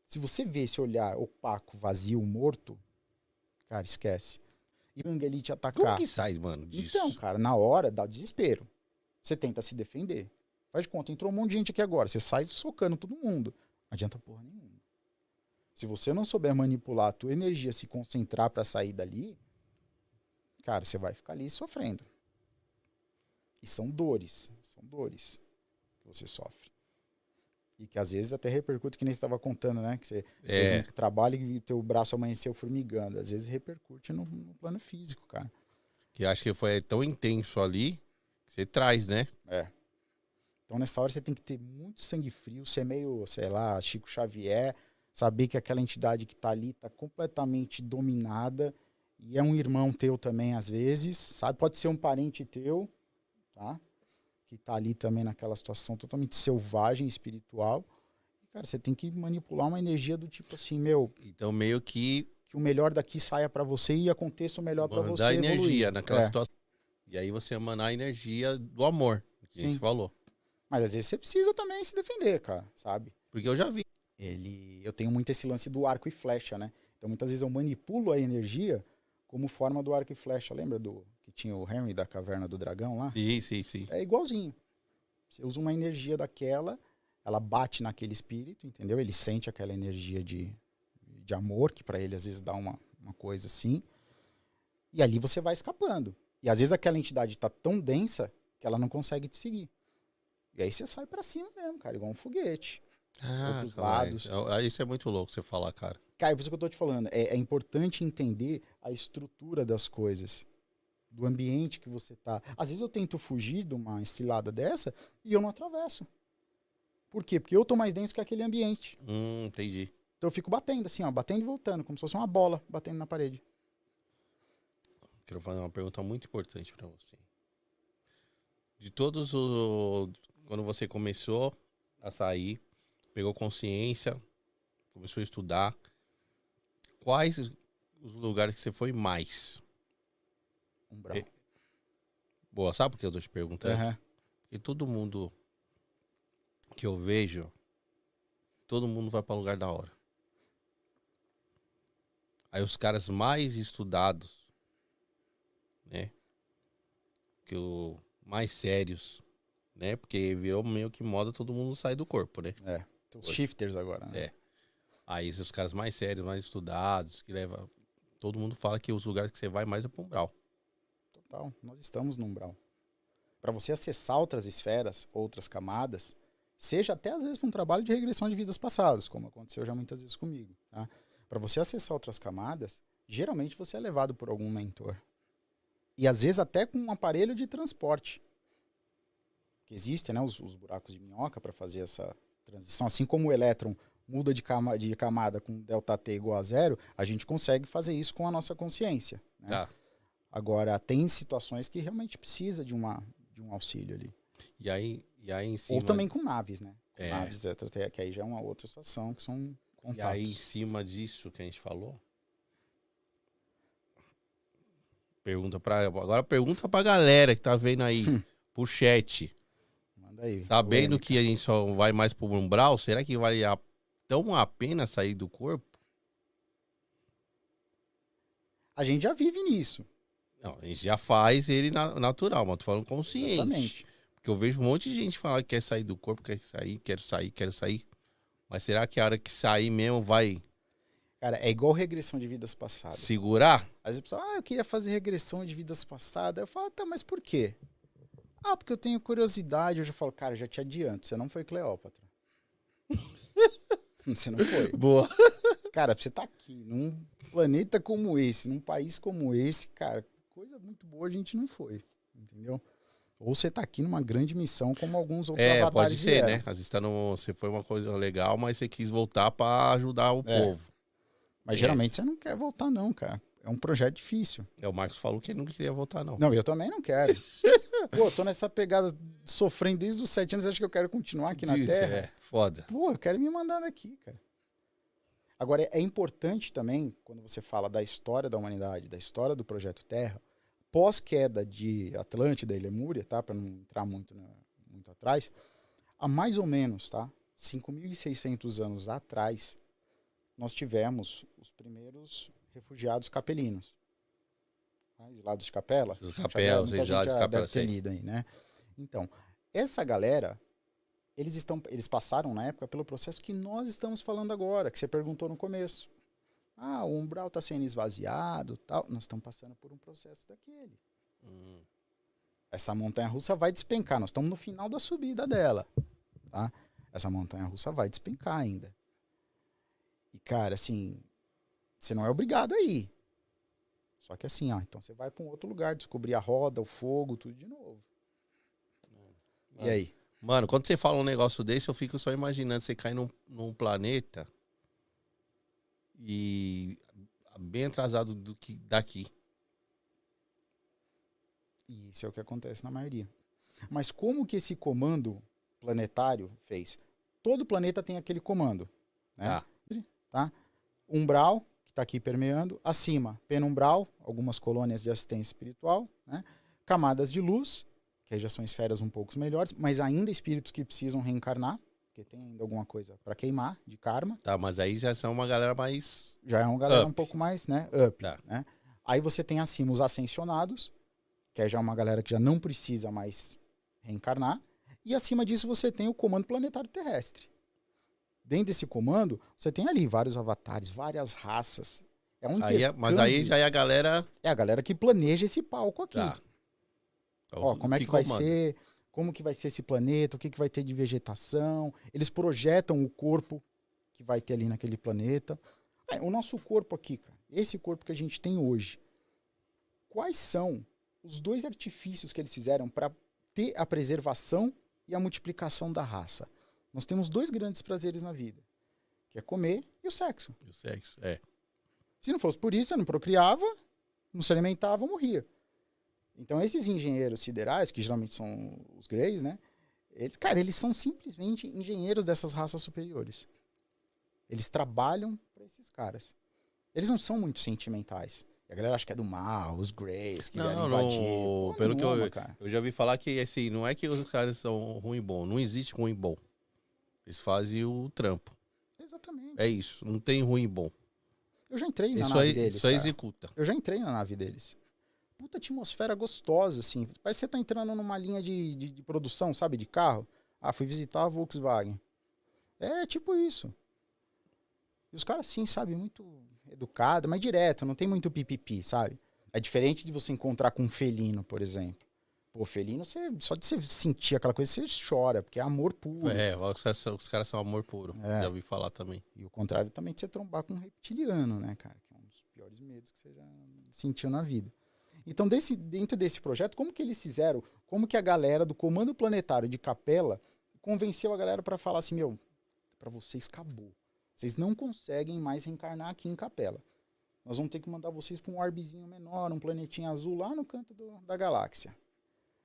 Se você vê esse olhar opaco, vazio, morto, cara, esquece. E o ele te atacar. Como que sai, mano, disso? Então, cara, na hora dá desespero. Você tenta se defender. Faz de conta, entrou um monte de gente aqui agora. Você sai socando todo mundo. Não adianta porra nenhuma. Se você não souber manipular a tua energia, se concentrar para sair dali, cara, você vai ficar ali sofrendo. E são dores que você sofre. E que às vezes até repercute, que nem você estava contando, né? Que você fez um trabalho e teu braço amanheceu formigando. Às vezes repercute no plano físico, cara. Que acho que foi tão intenso ali, que você traz, né? É. Então nessa hora você tem que ter muito sangue frio, ser meio, sei lá, Chico Xavier, saber que aquela entidade que tá ali tá completamente dominada e é um irmão teu também às vezes, sabe? Pode ser um parente teu, tá? Que tá ali também naquela situação totalmente selvagem, espiritual. E, cara, você tem que manipular uma energia do tipo assim, meu, Então meio que que o melhor daqui saia pra você e aconteça o melhor pra você dá energia evoluir. naquela É. situação. E aí você emanar a energia do amor, que Sim. você falou. Mas às vezes você precisa também se defender, cara, sabe? Porque eu já vi. Eu tenho muito esse lance do arco e flecha, né? Então muitas vezes eu manipulo a energia como forma do arco e flecha. Lembra do que tinha o Henry da Caverna do Dragão lá? Sim. É igualzinho. Você usa uma energia daquela, ela bate naquele espírito, entendeu? Ele sente aquela energia de amor, que pra ele às vezes dá uma coisa assim. E ali você vai escapando. E às vezes aquela entidade tá tão densa que ela não consegue te seguir. E aí você sai pra cima mesmo, cara, igual um foguete. Outros Caraca, lados. velho. Isso é muito louco você falar, cara. Cara, por isso que eu tô te falando, é importante entender a estrutura das coisas, do ambiente que você tá. Às vezes eu tento fugir de uma estilada dessa e eu não atravesso. Por quê? Porque eu tô mais denso que aquele ambiente. Entendi. Então eu fico batendo assim, ó, batendo e voltando, como se fosse uma bola batendo na parede. Quero fazer uma pergunta muito importante pra você. De todos os... Quando você começou a sair, pegou consciência, começou a estudar, quais os lugares que você foi mais? Umbral. Boa, sabe por que eu tô te perguntando? Uhum. Porque todo mundo que eu vejo, todo mundo vai pra lugar da hora. Aí os caras mais estudados, né? Que o mais sérios, né? Porque virou meio que moda todo mundo sair do corpo, né? É. Tem os shifters agora, né? É. Aí os caras mais sérios, mais estudados, que leva. Todo mundo fala que os lugares que você vai mais é pro umbral. Total. Nós estamos no umbral. Para você acessar outras esferas, outras camadas, seja até às vezes para um trabalho de regressão de vidas passadas, como aconteceu já muitas vezes comigo, tá? Para você acessar outras camadas, geralmente você é levado por algum mentor. E às vezes até com um aparelho de transporte. Que existem, né, os buracos de minhoca para fazer essa transição. Assim como o elétron muda de camada com ΔT igual a zero, a gente consegue fazer isso com a nossa consciência. Né? Tá. Agora, tem situações que realmente precisa de um auxílio ali. E aí em cima. Ou também com naves, né? Com É. naves, que aí já é uma outra situação, que são contatos. E aí, em cima disso que a gente falou. Agora pergunta pra galera que tá vendo aí, pro chat. Manda aí. Sabendo polêmica. que a gente só vai mais pro umbral, será que vale tão a pena sair do corpo? A gente já vive nisso. Não, a gente já faz ele natural, mas tô falando consciente. Exatamente. Porque eu vejo um monte de gente falar que quer sair do corpo, quero sair. Mas será que a hora que sair mesmo vai Cara, é igual regressão de vidas passadas. segurar? Às vezes a pessoa, eu queria fazer regressão de vidas passadas. Eu falo, tá, mas por quê? Ah, porque eu tenho curiosidade. Eu já falo, cara, já te adianto, você não foi Cleópatra. Você não foi. Boa. Cara, pra você tá aqui, num planeta como esse, num país como esse, cara, coisa muito boa a gente não foi, entendeu? Ou você tá aqui numa grande missão, como alguns outros avatares Pode ser, vieram. né? Às vezes você foi uma coisa legal, mas você quis voltar pra ajudar o povo. Mas geralmente você não quer voltar não, cara. É um projeto difícil. O Marcos falou que ele não queria voltar, não. Não, eu também não quero. Pô, tô nessa pegada sofrendo desde os 7 anos, acho que eu quero continuar aqui na Terra. É, foda. Pô, eu quero me mandar daqui, cara. Agora, é importante também, quando você fala da história da humanidade, da história do Projeto Terra, pós-queda de Atlântida e Lemúria, tá? Para não entrar muito atrás, há mais ou menos, tá? 5.600 anos atrás, nós tivemos os primeiros refugiados capelinos. Tá? Exilados de capela. Os capelas, muita gente exilados de já capela, deve ter sei. lido aí, né? Então, essa galera, eles passaram na época pelo processo que nós estamos falando agora, que você perguntou no começo. Ah, o umbral está sendo esvaziado, tal. Nós estamos passando por um processo daquele. Essa montanha-russa vai despencar. Nós estamos no final da subida dela, tá? Essa montanha-russa vai despencar ainda. E, cara, assim, você não é obrigado a ir. Só que assim, ó, então você vai para um outro lugar, descobrir a roda, o fogo, tudo de novo. E aí? Mano, quando você fala um negócio desse, eu fico só imaginando você cair num planeta e bem atrasado do que daqui. E isso é o que acontece na maioria. Mas como que esse comando planetário fez? Todo planeta tem aquele comando, né? Tá? Umbral, que está aqui permeando. Acima, penumbral, algumas colônias de assistência espiritual, né? Camadas de luz, que aí já são esferas um pouco melhores, mas ainda espíritos que precisam reencarnar, porque tem ainda alguma coisa para queimar de karma. Tá, mas aí já são uma galera mais... Já é uma galera Up. um pouco mais, né? Up, Tá. né? Aí você tem acima os ascensionados, que é já uma galera que já não precisa mais reencarnar. E acima disso você tem o comando planetário terrestre. Dentro desse comando, você tem ali vários avatares, várias raças. É um Mas aí já é a galera... É a galera que planeja esse palco aqui. Tá. Ó, como é que vai comanda? ser, como que vai ser esse planeta, o que vai ter de vegetação. Eles projetam o corpo que vai ter ali naquele planeta. O nosso corpo aqui, cara, esse corpo que a gente tem hoje, quais são os dois artifícios que eles fizeram para ter a preservação e a multiplicação da raça? Nós temos dois grandes prazeres na vida, que é comer, e o sexo. E o sexo, Se não fosse por isso, você não procriava, não se alimentava, morria. Então, esses engenheiros siderais, que geralmente são os greys, né? Eles são simplesmente engenheiros dessas raças superiores. Eles trabalham para esses caras. Eles não são muito sentimentais. E a galera acha que é do mal, os greys, que vieram invadir. Pô, pelo nenhuma, que cara. eu já vi falar que, assim, não é que os caras são ruim e bom. Não existe ruim e bom. Eles fazem o trampo. Exatamente. É isso. Não tem ruim e bom. Eu já entrei na Isso nave aí, deles, isso aí cara. executa. Eu já entrei na nave deles. Puta atmosfera gostosa, assim. Parece que você tá entrando numa linha de produção, sabe, de carro. Ah, fui visitar a Volkswagen. É tipo isso. E os caras, sim, sabe, muito educado, mas direto, não tem muito pipipi, sabe? É diferente de você encontrar com um felino, por exemplo. Pô, felino, só de você sentir aquela coisa, você chora, porque é amor puro. Os caras são amor puro. Já ouvi falar também. E o contrário também de você trombar com um reptiliano, né, cara? Que é um dos piores medos que você já sentiu na vida. Então, dentro desse projeto, como que eles fizeram? Como que a galera do Comando Planetário de Capela convenceu a galera para falar assim, meu, para vocês acabou. Vocês não conseguem mais reencarnar aqui em Capela. Nós vamos ter que mandar vocês para um orbezinho menor, um planetinha azul lá no canto da galáxia.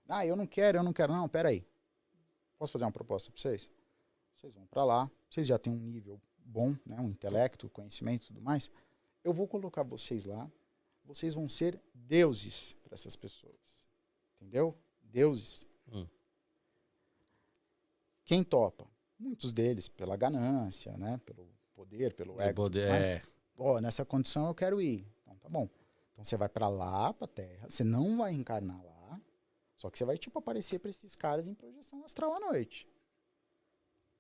Ah, eu não quero. Não, pera aí. Posso fazer uma proposta para vocês? Vocês vão para lá, vocês já têm um nível bom, né, um intelecto, conhecimento e tudo mais. Eu vou colocar vocês lá. Vocês vão ser deuses para essas pessoas. Entendeu? Deuses. Quem topa? Muitos deles, pela ganância, né? Pelo poder, pelo ego. Pô, nessa condição eu quero ir. Então tá bom. Então você vai para lá, pra Terra. Você não vai encarnar lá. Só que você vai, tipo, aparecer para esses caras em projeção astral à noite.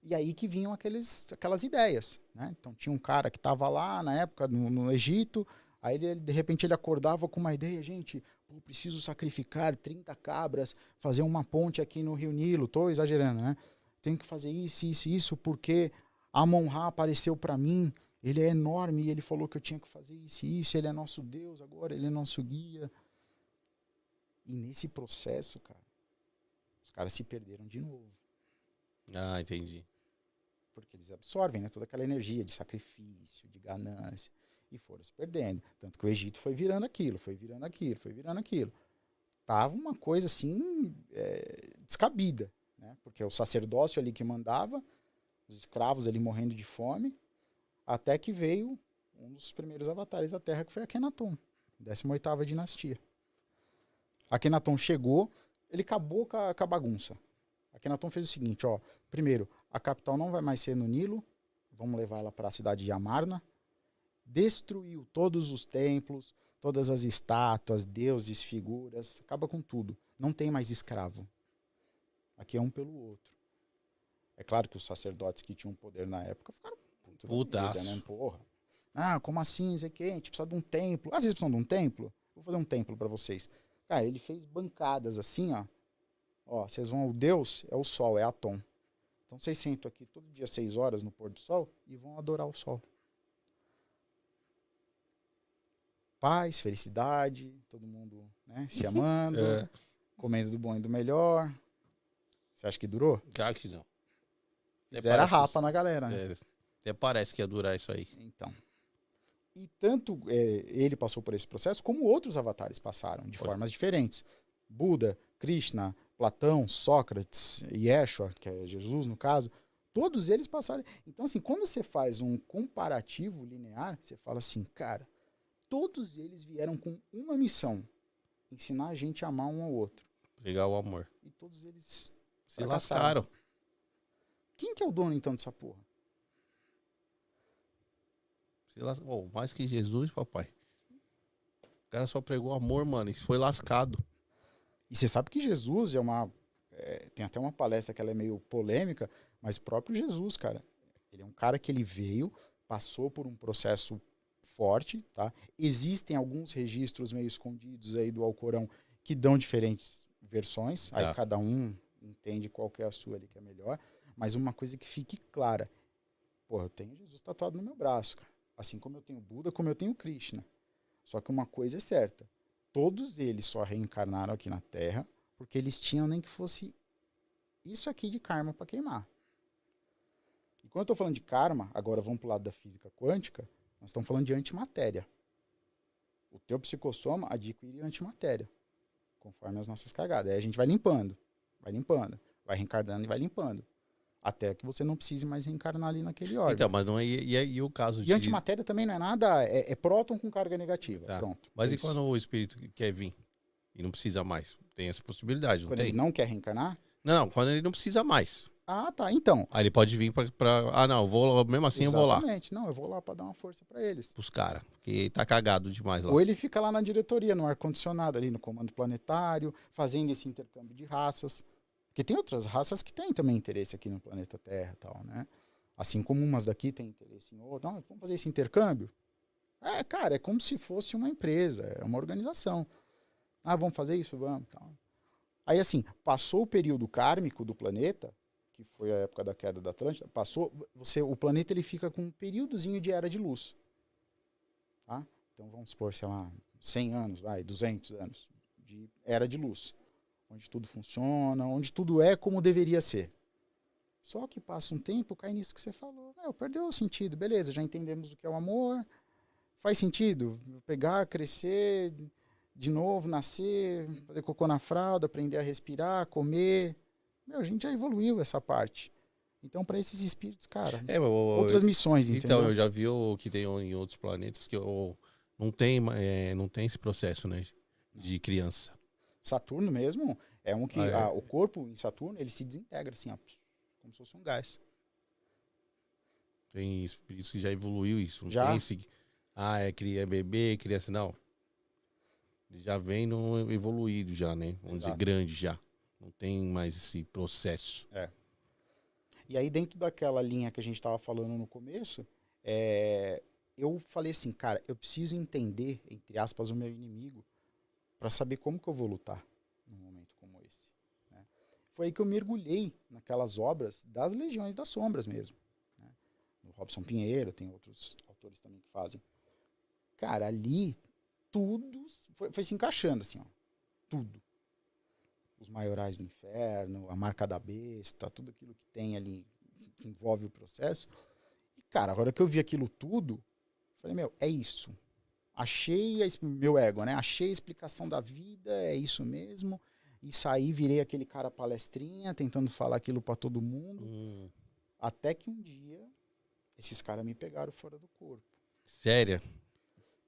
E aí que vinham aquelas ideias, né? Então tinha um cara que estava lá na época, no Egito. Aí, de repente, ele acordava com uma ideia, gente, pô, preciso sacrificar 30 cabras, fazer uma ponte aqui no Rio Nilo, tô exagerando, né? Tenho que fazer isso, porque Amon-Ra apareceu para mim, ele é enorme e ele falou que eu tinha que fazer isso, ele é nosso Deus agora, ele é nosso guia. E nesse processo, cara, os caras se perderam de novo. Ah, entendi. Porque eles absorvem, né, toda aquela energia de sacrifício, de ganância. E foram se perdendo. Tanto que o Egito foi virando aquilo. Tava uma coisa assim, descabida. Né? Porque o sacerdócio ali que mandava, os escravos ali morrendo de fome, até que veio um dos primeiros avatares da Terra, que foi Akhenaton, 18ª dinastia. Akhenaton chegou, ele acabou com a bagunça. Akhenaton fez o seguinte, ó, primeiro, a capital não vai mais ser no Nilo, vamos levar ela para a cidade de Amarna. Destruiu todos os templos, todas as estátuas, deuses, figuras, acaba com tudo. Não tem mais escravo. Aqui é um pelo outro. É claro que os sacerdotes que tinham poder na época ficaram putaço, né? Porra. Ah, como assim? Isso aqui? A gente precisa de um templo. Ah, vocês precisam de um templo? Vou fazer um templo para vocês. Cara, ele fez bancadas assim, ó. Ó, vocês vão, o Deus é o Sol, é Atom. Então vocês sentam aqui todo dia 6 horas no pôr do sol e vão adorar o Sol. Paz, felicidade, todo mundo, né, se amando, comendo do bom e do melhor. Você acha que durou? Claro que não. Fizeram a rapa na galera, né? Até parece que ia durar isso aí. Então. E tanto ele passou por esse processo, como outros avatares passaram, de formas diferentes. Buda, Krishna, Platão, Sócrates, Yeshua, que é Jesus no caso, todos eles passaram. Então, assim, quando você faz um comparativo linear, você fala assim, cara, todos eles vieram com uma missão: ensinar a gente a amar um ao outro. Pegar o amor. E todos eles se lascaram. Quem que é o dono, então, dessa porra? Mais que Jesus, papai. O cara só pregou amor, mano, e foi lascado. E você sabe que Jesus é uma... tem até uma palestra que ela é meio polêmica, mas o próprio Jesus, cara, ele é um cara que ele veio, passou por um processo forte, tá? Existem alguns registros meio escondidos aí do Alcorão que dão diferentes versões, aí cada um entende qual que é a sua ali que é melhor, mas uma coisa que fique clara, porra, eu tenho Jesus tatuado no meu braço, cara. Assim como eu tenho Buda, como eu tenho Krishna. Só que uma coisa é certa, todos eles só reencarnaram aqui na Terra porque eles tinham nem que fosse isso aqui de karma para queimar. E E quando eu tô falando de karma, agora vamos pro lado da física quântica, nós estamos falando de antimatéria. O teu psicossoma adquire antimatéria, conforme as nossas cagadas. Aí a gente vai limpando, vai reencarnando e vai limpando. Até que você não precise mais reencarnar ali naquele órgão. Então, mas não é. E o caso E antimatéria também não é nada, é próton com carga negativa. Tá. Pronto. Mas é e isso. quando o espírito quer vir e não precisa mais? Tem essa possibilidade, não Quando tem? ele não quer reencarnar? Não, quando ele não precisa mais. Ah, tá. Então. Aí ele pode vir pra ah, não, vou mesmo assim eu vou lá. Exatamente. Não, eu vou lá pra dar uma força pra eles. Pros caras, porque tá cagado demais lá. Ou ele fica lá na diretoria, no ar-condicionado, ali no comando planetário, fazendo esse intercâmbio de raças. Porque tem outras raças que têm também interesse aqui no planeta Terra e tal, né? Assim como umas daqui têm interesse em outras. Não, vamos fazer esse intercâmbio? É, cara, é como se fosse uma empresa, é uma organização. Ah, vamos fazer isso? Vamos. Tal. Aí, assim, passou o período kármico do planeta, que foi a época da queda da Atlântida, o planeta ele fica com um períodozinho de era de luz. Tá? Então, vamos supor, sei lá, 100 anos, 200 anos de era de luz. Onde tudo funciona, onde tudo é como deveria ser. Só que passa um tempo, cai nisso que você falou. Perdeu o sentido. Beleza, já entendemos o que é o amor. Faz sentido pegar, crescer, de novo, nascer, fazer cocô na fralda, aprender a respirar, comer. A gente já evoluiu essa parte. Então, para esses espíritos, cara, outras missões, entendeu? Então, eu já vi o que tem em outros planetas que não tem esse processo, né, de criança. Saturno mesmo é um que o corpo em Saturno ele se desintegra assim, ó, como se fosse um gás. Tem espíritos que já evoluiu isso. Não Já? tem esse, é bebê, criança, não. Ele já vem no evoluído já, né? Vamos dizer, grande já. Não tem mais esse processo. É. E aí dentro daquela linha que a gente estava falando no começo, eu falei assim, cara, eu preciso entender, entre aspas, o meu inimigo para saber como que eu vou lutar num momento como esse. Né? Foi aí que eu mergulhei naquelas obras das Legiões das Sombras mesmo. Né? O Robson Pinheiro, tem outros autores também que fazem. Cara, ali tudo foi se encaixando assim, ó. Tudo. Os maiorais do inferno, a marca da besta, tudo aquilo que tem ali, que envolve o processo. E, cara, agora que eu vi aquilo tudo, falei, é isso. Achei meu ego, né? Achei a explicação da vida, é isso mesmo. E saí, virei aquele cara palestrinha, tentando falar aquilo pra todo mundo. Até que um dia, esses caras me pegaram fora do corpo. Sério?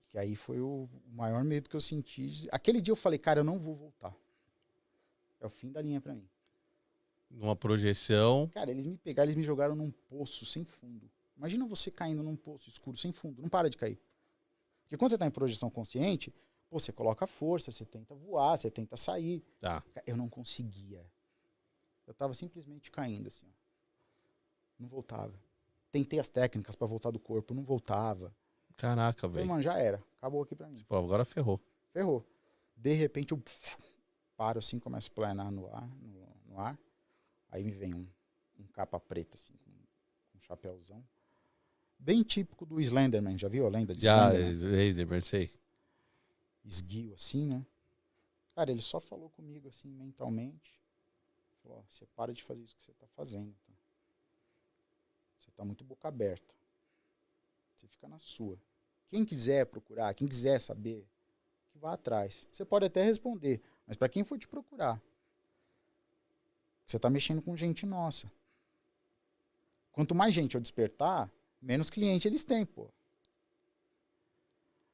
Que aí foi o maior medo que eu senti. Aquele dia eu falei, cara, eu não vou voltar. É o fim da linha pra mim. Numa projeção. Cara, eles me pegaram, eles me jogaram num poço sem fundo. Imagina você caindo num poço escuro sem fundo, não para de cair. Porque quando você tá em projeção consciente, você coloca força, você tenta voar, você tenta sair. Tá. Eu não conseguia. Eu tava simplesmente caindo assim, ó. Não voltava. Tentei as técnicas pra voltar do corpo, não voltava. Caraca, velho. Mano, já era. Acabou aqui pra mim. Pô, agora ferrou. Ferrou. De repente eu paro assim, começo a planar no ar. Aí me vem um capa preta, assim, com um chapéuzão. Bem típico do Slenderman, já viu a lenda de Slenderman, sei. Esguio assim, né? Cara, ele só falou comigo assim, mentalmente. Falou, você para de fazer isso que você tá fazendo. Tá? Você tá muito boca aberta. Você fica na sua. Quem quiser procurar, quem quiser saber, que vá atrás. Você pode até responder, mas para quem for te procurar, você tá mexendo com gente nossa. Quanto mais gente eu despertar, menos cliente eles têm, pô.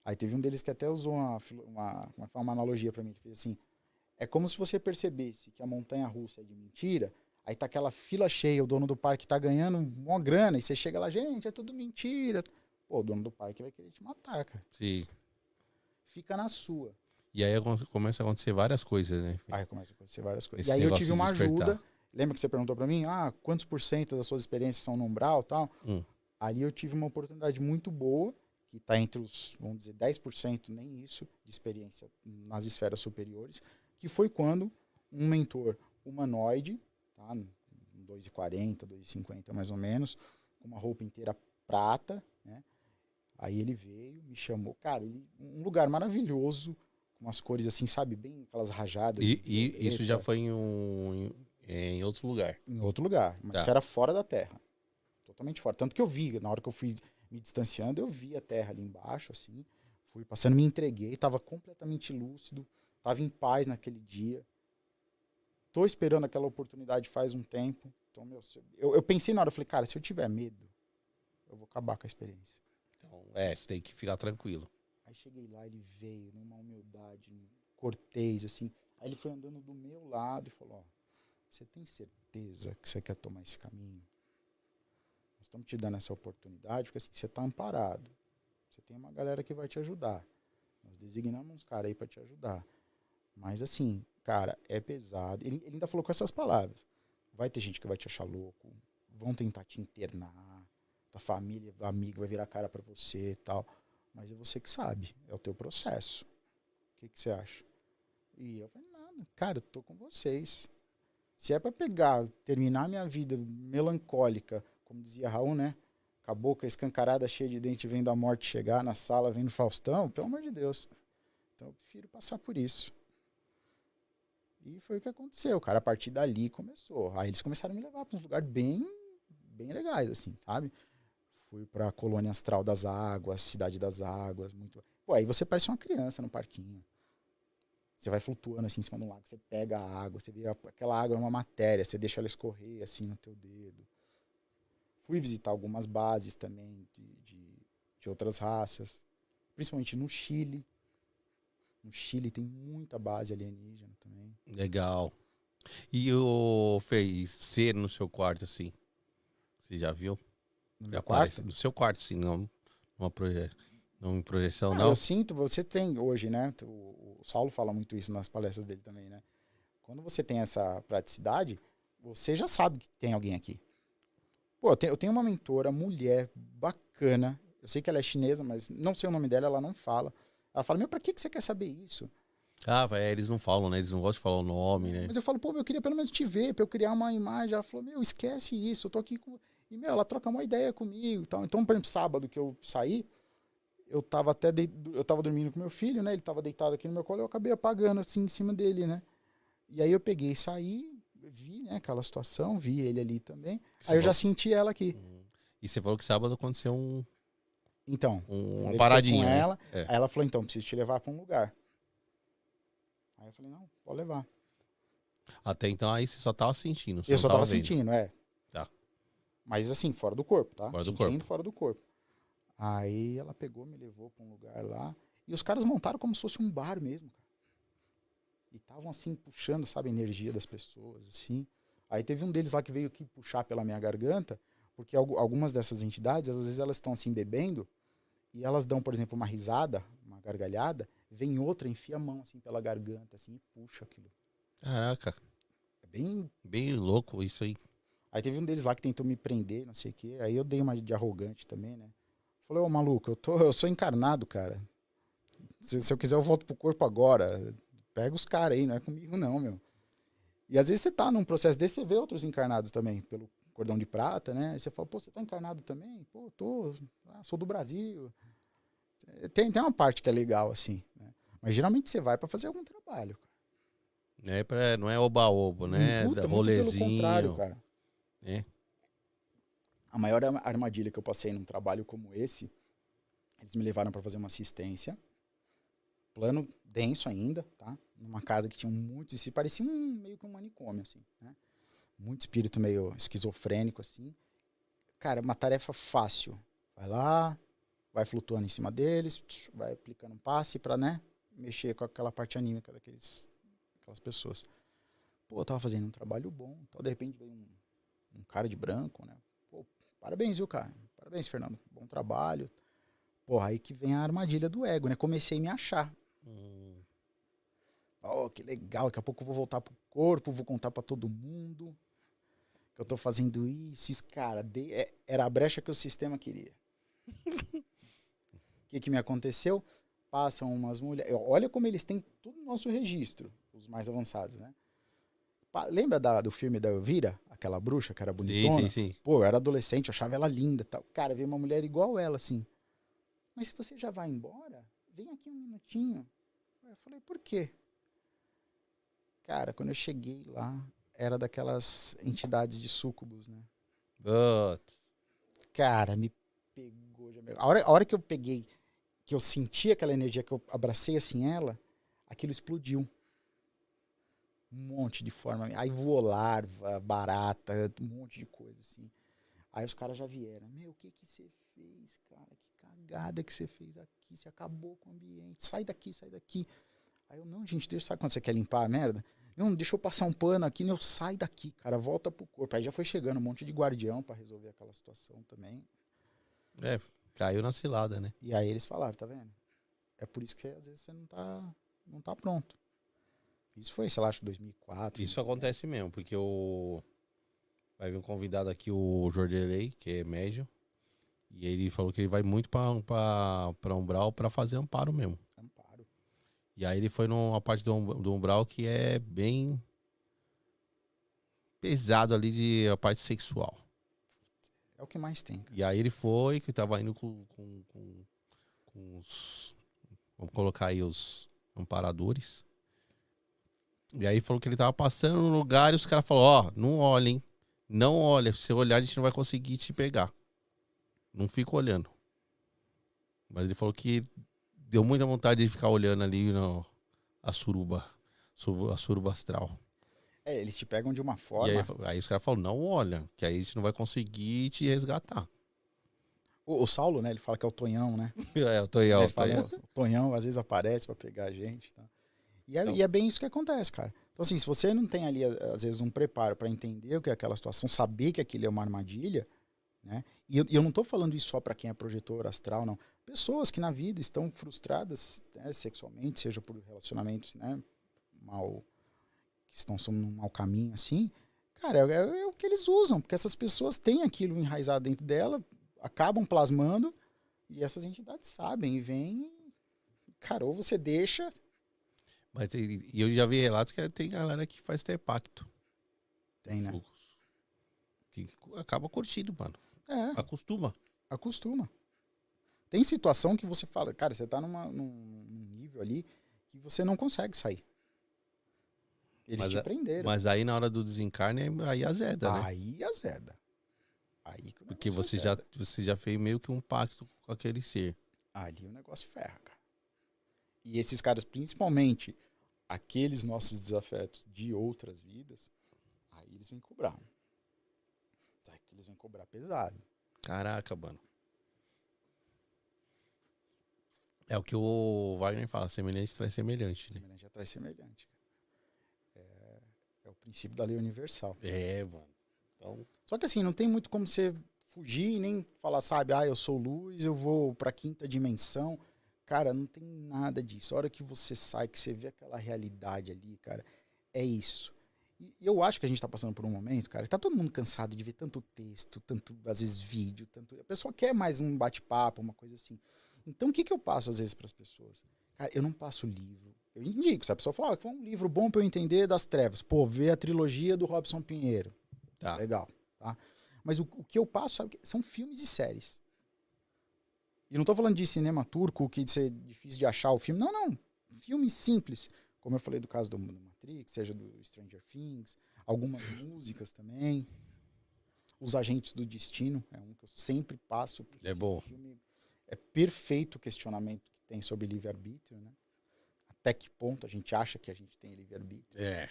Aí teve um deles que até usou uma analogia para mim. Ele fez assim, é como se você percebesse que a montanha-russa é de mentira, aí tá aquela fila cheia, o dono do parque tá ganhando uma grana, e você chega lá, gente, é tudo mentira. Pô, o dono do parque vai querer te matar, cara. Sim. Fica na sua. E aí começa a acontecer várias coisas, né? Aí começa a acontecer várias coisas. Esse E aí eu negócio tive de uma despertar. ajuda. Lembra que você perguntou pra mim? Quantos por cento das suas experiências são no umbral e tal? Ali eu tive uma oportunidade muito boa, que tá entre os, vamos dizer, 10%, nem isso, de experiência nas esferas superiores, que foi quando um mentor humanoide, tá? 2,40, 2,50 mais ou menos, com uma roupa inteira prata, né? Aí ele veio, me chamou, cara, um lugar maravilhoso, com umas cores assim, sabe, bem aquelas rajadas. E isso já foi em outro lugar. Em outro lugar, uma Tá. esfera fora da Terra. totalmente fora. Tanto que eu vi, na hora que eu fui me distanciando, eu vi a terra ali embaixo, assim. Fui passando, me entreguei, estava completamente lúcido, estava em paz naquele dia. Tô esperando aquela oportunidade faz um tempo. Então, eu pensei na hora, eu falei, cara, se eu tiver medo, eu vou acabar com a experiência. Então, você tem que ficar tranquilo. Aí cheguei lá, ele veio numa humildade, cortês, assim. Aí ele foi andando do meu lado e falou, ó, você tem certeza que você quer tomar esse caminho? Nós estamos te dando essa oportunidade, porque assim, você está amparado. Você tem uma galera que vai te ajudar. Nós designamos uns caras aí para te ajudar. Mas assim, cara, é pesado. Ele ainda falou com essas palavras. Vai ter gente que vai te achar louco. Vão tentar te internar. Tua família, amigo, vai virar cara para você e tal. Mas é você que sabe. É o teu processo. O que você acha? E eu falei, nada. Cara, eu tô com vocês. Se é para pegar, terminar minha vida melancólica, como dizia Raul, né? Com a boca escancarada, cheia de dente, vendo a morte chegar na sala, vendo Faustão, pelo amor de Deus. Então eu prefiro passar por isso. E foi o que aconteceu, cara. A partir dali começou. Aí eles começaram a me levar para uns lugares bem legais, assim, sabe? Fui pra Colônia Astral das Águas, Cidade das Águas. Muito... Pô, aí você parece uma criança no parquinho. Você vai flutuando assim em cima de um lago, você pega a água, você vê aquela água é uma matéria, você deixa ela escorrer assim no teu dedo. Fui visitar algumas bases também de outras raças, principalmente no Chile. No Chile tem muita base alienígena também. Legal. E o fez ser no seu quarto, assim? Você já viu? No Já meu aparece quarto? no seu quarto, sim, não em projeção, Ah, não? eu sinto, você tem hoje, né? O Saulo fala muito isso nas palestras dele também, né? Quando você tem essa praticidade, você já sabe que tem alguém aqui. Pô, eu tenho uma mentora, mulher, bacana. Eu sei que ela é chinesa, mas não sei o nome dela, ela não fala. Ela fala, meu, pra que você quer saber isso? Ah, eles não falam, né? Eles não gostam de falar o nome, né? Mas eu falo, pô, eu queria pelo menos te ver, pra eu criar uma imagem. Ela falou, meu, esquece isso, eu tô aqui com... E, meu, ela troca uma ideia comigo e tal. Então, por exemplo, sábado que eu saí, eu tava eu tava dormindo com meu filho, né? Ele tava deitado aqui no meu colo, eu acabei apagando assim em cima dele, né? E aí eu peguei e saí, vi, né, aquela situação, vi ele ali também. Você Aí eu já falou... senti ela aqui. E você falou que sábado aconteceu Então, uma ele foi com paradinha, né? ela, É. aí ela falou, então, preciso te levar pra um lugar. Aí eu falei, não, pode levar. Até então aí você só tava sentindo, você Eu não só tava tava vendo. sentindo, é. Tá. Mas assim, fora do corpo, tá? Fora do Sentindo corpo. fora do corpo. Aí ela pegou, me levou pra um lugar lá. E os caras montaram como se fosse um bar mesmo, cara. E estavam assim, puxando, sabe, a energia das pessoas, assim. Aí teve um deles lá que veio aqui puxar pela minha garganta, porque algumas dessas entidades, às vezes elas estão assim bebendo, e elas dão, por exemplo, uma risada, uma gargalhada, vem outra, enfia a mão assim pela garganta, assim, e puxa aquilo. Caraca, É bem... bem louco isso aí. Aí teve um deles lá que tentou me prender, não sei o quê. Aí eu dei uma de arrogante também, né? Falei, ô maluco, eu sou encarnado, cara. Se eu quiser, eu volto pro corpo agora. Pega os caras aí, não é comigo não, meu. E às vezes você tá num processo desse, você vê outros encarnados também, pelo cordão de prata, né? Aí você fala, pô, você tá encarnado também? Pô, tô, sou do Brasil. Tem uma parte que é legal, assim, né? Mas geralmente você vai pra fazer algum trabalho. Não é oba-oba, né? Puta, muito pelo contrário, Rolezinho. cara. É. A maior armadilha que eu passei num trabalho como esse, eles me levaram pra fazer uma assistência. Plano denso ainda, tá? Numa casa que tinha muitos... Parecia meio que um manicômio, assim, né? Muito espírito meio esquizofrênico, assim. Cara, uma tarefa fácil. Vai lá, vai flutuando em cima deles, vai aplicando um passe pra, né, mexer com aquela parte anímica daquelas pessoas. Pô, eu tava fazendo um trabalho bom, então de repente veio um cara de branco, né? Pô, parabéns, viu, cara? Parabéns, Fernando. Bom trabalho. Pô, aí que vem a armadilha do ego, né? Comecei a me achar. Oh, que legal, daqui a pouco eu vou voltar pro corpo, vou contar pra todo mundo que eu tô fazendo isso. Cara, era a brecha que o sistema queria. O que me aconteceu? Passam umas mulheres. Olha como eles têm tudo no nosso registro, os mais avançados, né? Lembra do filme da Elvira? Aquela bruxa que era bonitona? Sim. Pô, eu era adolescente, eu achava ela linda. Tal. Cara, veio uma mulher igual ela, assim. Mas se você já vai embora, vem aqui um minutinho. Eu falei, por quê? Cara, quando eu cheguei lá, era daquelas entidades de súcubos, né? But... Cara, me pegou. A hora que eu peguei, que eu senti aquela energia, que eu abracei assim ela, aquilo explodiu. Um monte de forma. Aí voou larva, barata, um monte de coisa assim. Aí os caras já vieram. Meu, o que você fez, cara? Que cagada que você fez aqui. Você acabou com o ambiente. Sai daqui, sai daqui. Aí eu, não, gente, deixa, sabe quando você quer limpar a merda? Não, deixa eu passar um pano aqui. Não, sai daqui, cara. Volta pro corpo. Aí já foi chegando um monte de guardião pra resolver aquela situação também. É, caiu na cilada, né? E aí eles falaram, tá vendo? É por isso que às vezes você não tá pronto. Isso foi, sei lá, acho que 2004. Isso acontece mesmo, porque vai vir um convidado aqui, o Jordelei, que é médio, e ele falou que ele vai muito pra Umbral pra fazer amparo mesmo. Amparo. E aí ele foi numa parte do Umbral que é bem pesado ali, de a parte sexual. É o que mais tem, cara. E aí ele foi, que tava indo com os... Vamos colocar aí os amparadores. E aí falou que ele tava passando no lugar e os caras falaram, ó, não olha, hein? Não olha, se você olhar a gente não vai conseguir te pegar. Não fica olhando. Mas ele falou que deu muita vontade de ficar olhando ali a suruba astral. É, eles te pegam de uma E forma... aí os caras falaram, não olha, que aí a gente não vai conseguir te resgatar. O Saulo, né? Ele fala que é o Tonhão, né? É, eu tô aí, ó. Ele fala, o Tonhão às vezes aparece pra pegar a gente. Tá? E é bem isso que acontece, cara. Então, assim, se você não tem ali, às vezes, um preparo pra entender o que é aquela situação, saber que aquilo é uma armadilha, né? E eu não tô falando isso só pra quem é projetor astral, não. Pessoas que na vida estão frustradas, né, sexualmente, seja por relacionamentos, né, que estão num mau caminho, assim, cara, é o que eles usam, porque essas pessoas têm aquilo enraizado dentro dela, acabam plasmando, e essas entidades sabem e vêm, cara, ou você deixa... Mas eu já vi relatos que tem galera que faz até pacto. Tem, né? Que acaba curtindo, mano. É, Acostuma. acostuma. Tem situação que você fala, cara, você tá num nível ali que você não consegue sair. Eles te prenderam. Mas aí na hora do desencarne, aí azeda, né? Aí azeda. Aí que o Porque negócio você já fez meio que um pacto com aquele ser. Ali o negócio ferra, cara. E esses caras, principalmente aqueles nossos desafetos de outras vidas, aí eles vêm cobrar. Aí eles vêm cobrar pesado. Caraca, mano. É o que o Wagner fala, semelhante traz semelhante, né? Semelhante atrai semelhante. É o princípio da lei universal. É, mano. Então... Só que assim, não tem muito como você fugir, nem falar, sabe, eu sou luz, eu vou pra quinta dimensão. Cara, não tem nada disso. A hora que você sai, que você vê aquela realidade ali, cara, é isso. E eu acho que a gente tá passando por um momento, cara, tá todo mundo cansado de ver tanto texto, tanto, às vezes, vídeo, tanto... A pessoa quer mais um bate-papo, uma coisa assim. Então, o que eu passo, às vezes, pras pessoas? Cara, eu não passo livro. Eu indico, se a pessoa falar, um livro bom pra eu entender das trevas. Pô, vê a trilogia do Robson Pinheiro. Tá. Legal, tá? Mas o que eu passo, sabe, são filmes e séries. E não tô falando de cinema turco, que é difícil de achar o filme. Não, não. Filmes simples. Como eu falei do caso do Matrix, seja do Stranger Things. Algumas músicas também. Os Agentes do Destino, é um que eu sempre passo. É bom. Filme é perfeito o questionamento que tem sobre livre-arbítrio, né? Até que ponto a gente acha que a gente tem livre-arbítrio. É.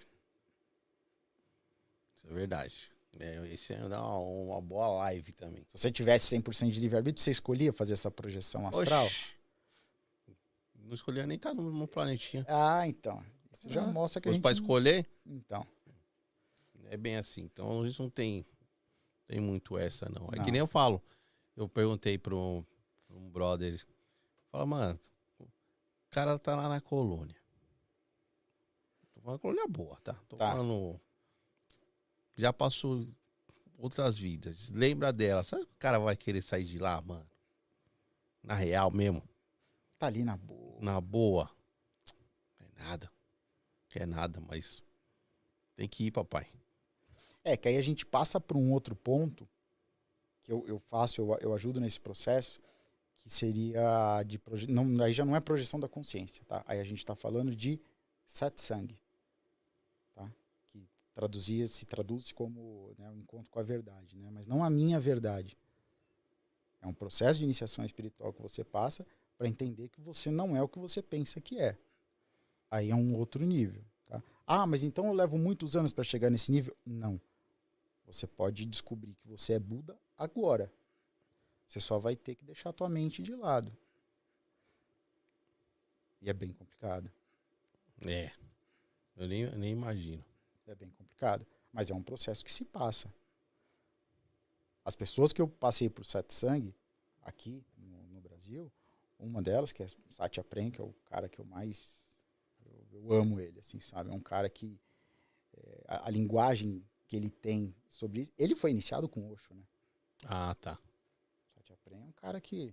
Isso é verdade. Esse é uma boa live também. Se você tivesse 100% de livre-arbítrio, você escolhia fazer essa projeção astral? Oxi. Não escolhia nem estar no planetinha. Ah, então. Isso já mostra que a gente... Pra escolher, Então. é bem assim. Então, a gente não tem muito essa, não. É Não. que nem eu falo. Eu perguntei pra um brother. Fala, mano, o cara tá lá na colônia. Tô falando colônia boa, tá? Tô falando... Já passou outras vidas. Lembra dela. Sabe que o cara vai querer sair de lá, mano? Na real mesmo. Tá ali na boa. Na boa. Não é nada. Quer nada, mas tem que ir, papai. É, que aí a gente passa por um outro ponto que eu faço, eu ajudo nesse processo, que seria de não, aí já não é projeção da consciência, tá? Aí a gente tá falando de satsang, tá? Que se traduz como, né, um encontro com a verdade, né? Mas não a minha verdade. É um processo de iniciação espiritual que você passa para entender que você não é o que você pensa que é. Aí é um outro nível. Tá? Ah, mas então eu levo muitos anos para chegar nesse nível? Não. Você pode descobrir que você é Buda agora. Você só vai ter que deixar a tua mente de lado. E é bem complicado. É. Eu nem imagino. É bem complicado. Mas é um processo que se passa. As pessoas que eu passei por satsang aqui no Brasil, uma delas, que é Satya Prem, que é o cara que eu mais... Eu amo ele, assim, sabe? É um cara que... a linguagem que ele tem sobre isso... Ele foi iniciado com Osho, né? Ah, tá. Satya Prem é um cara que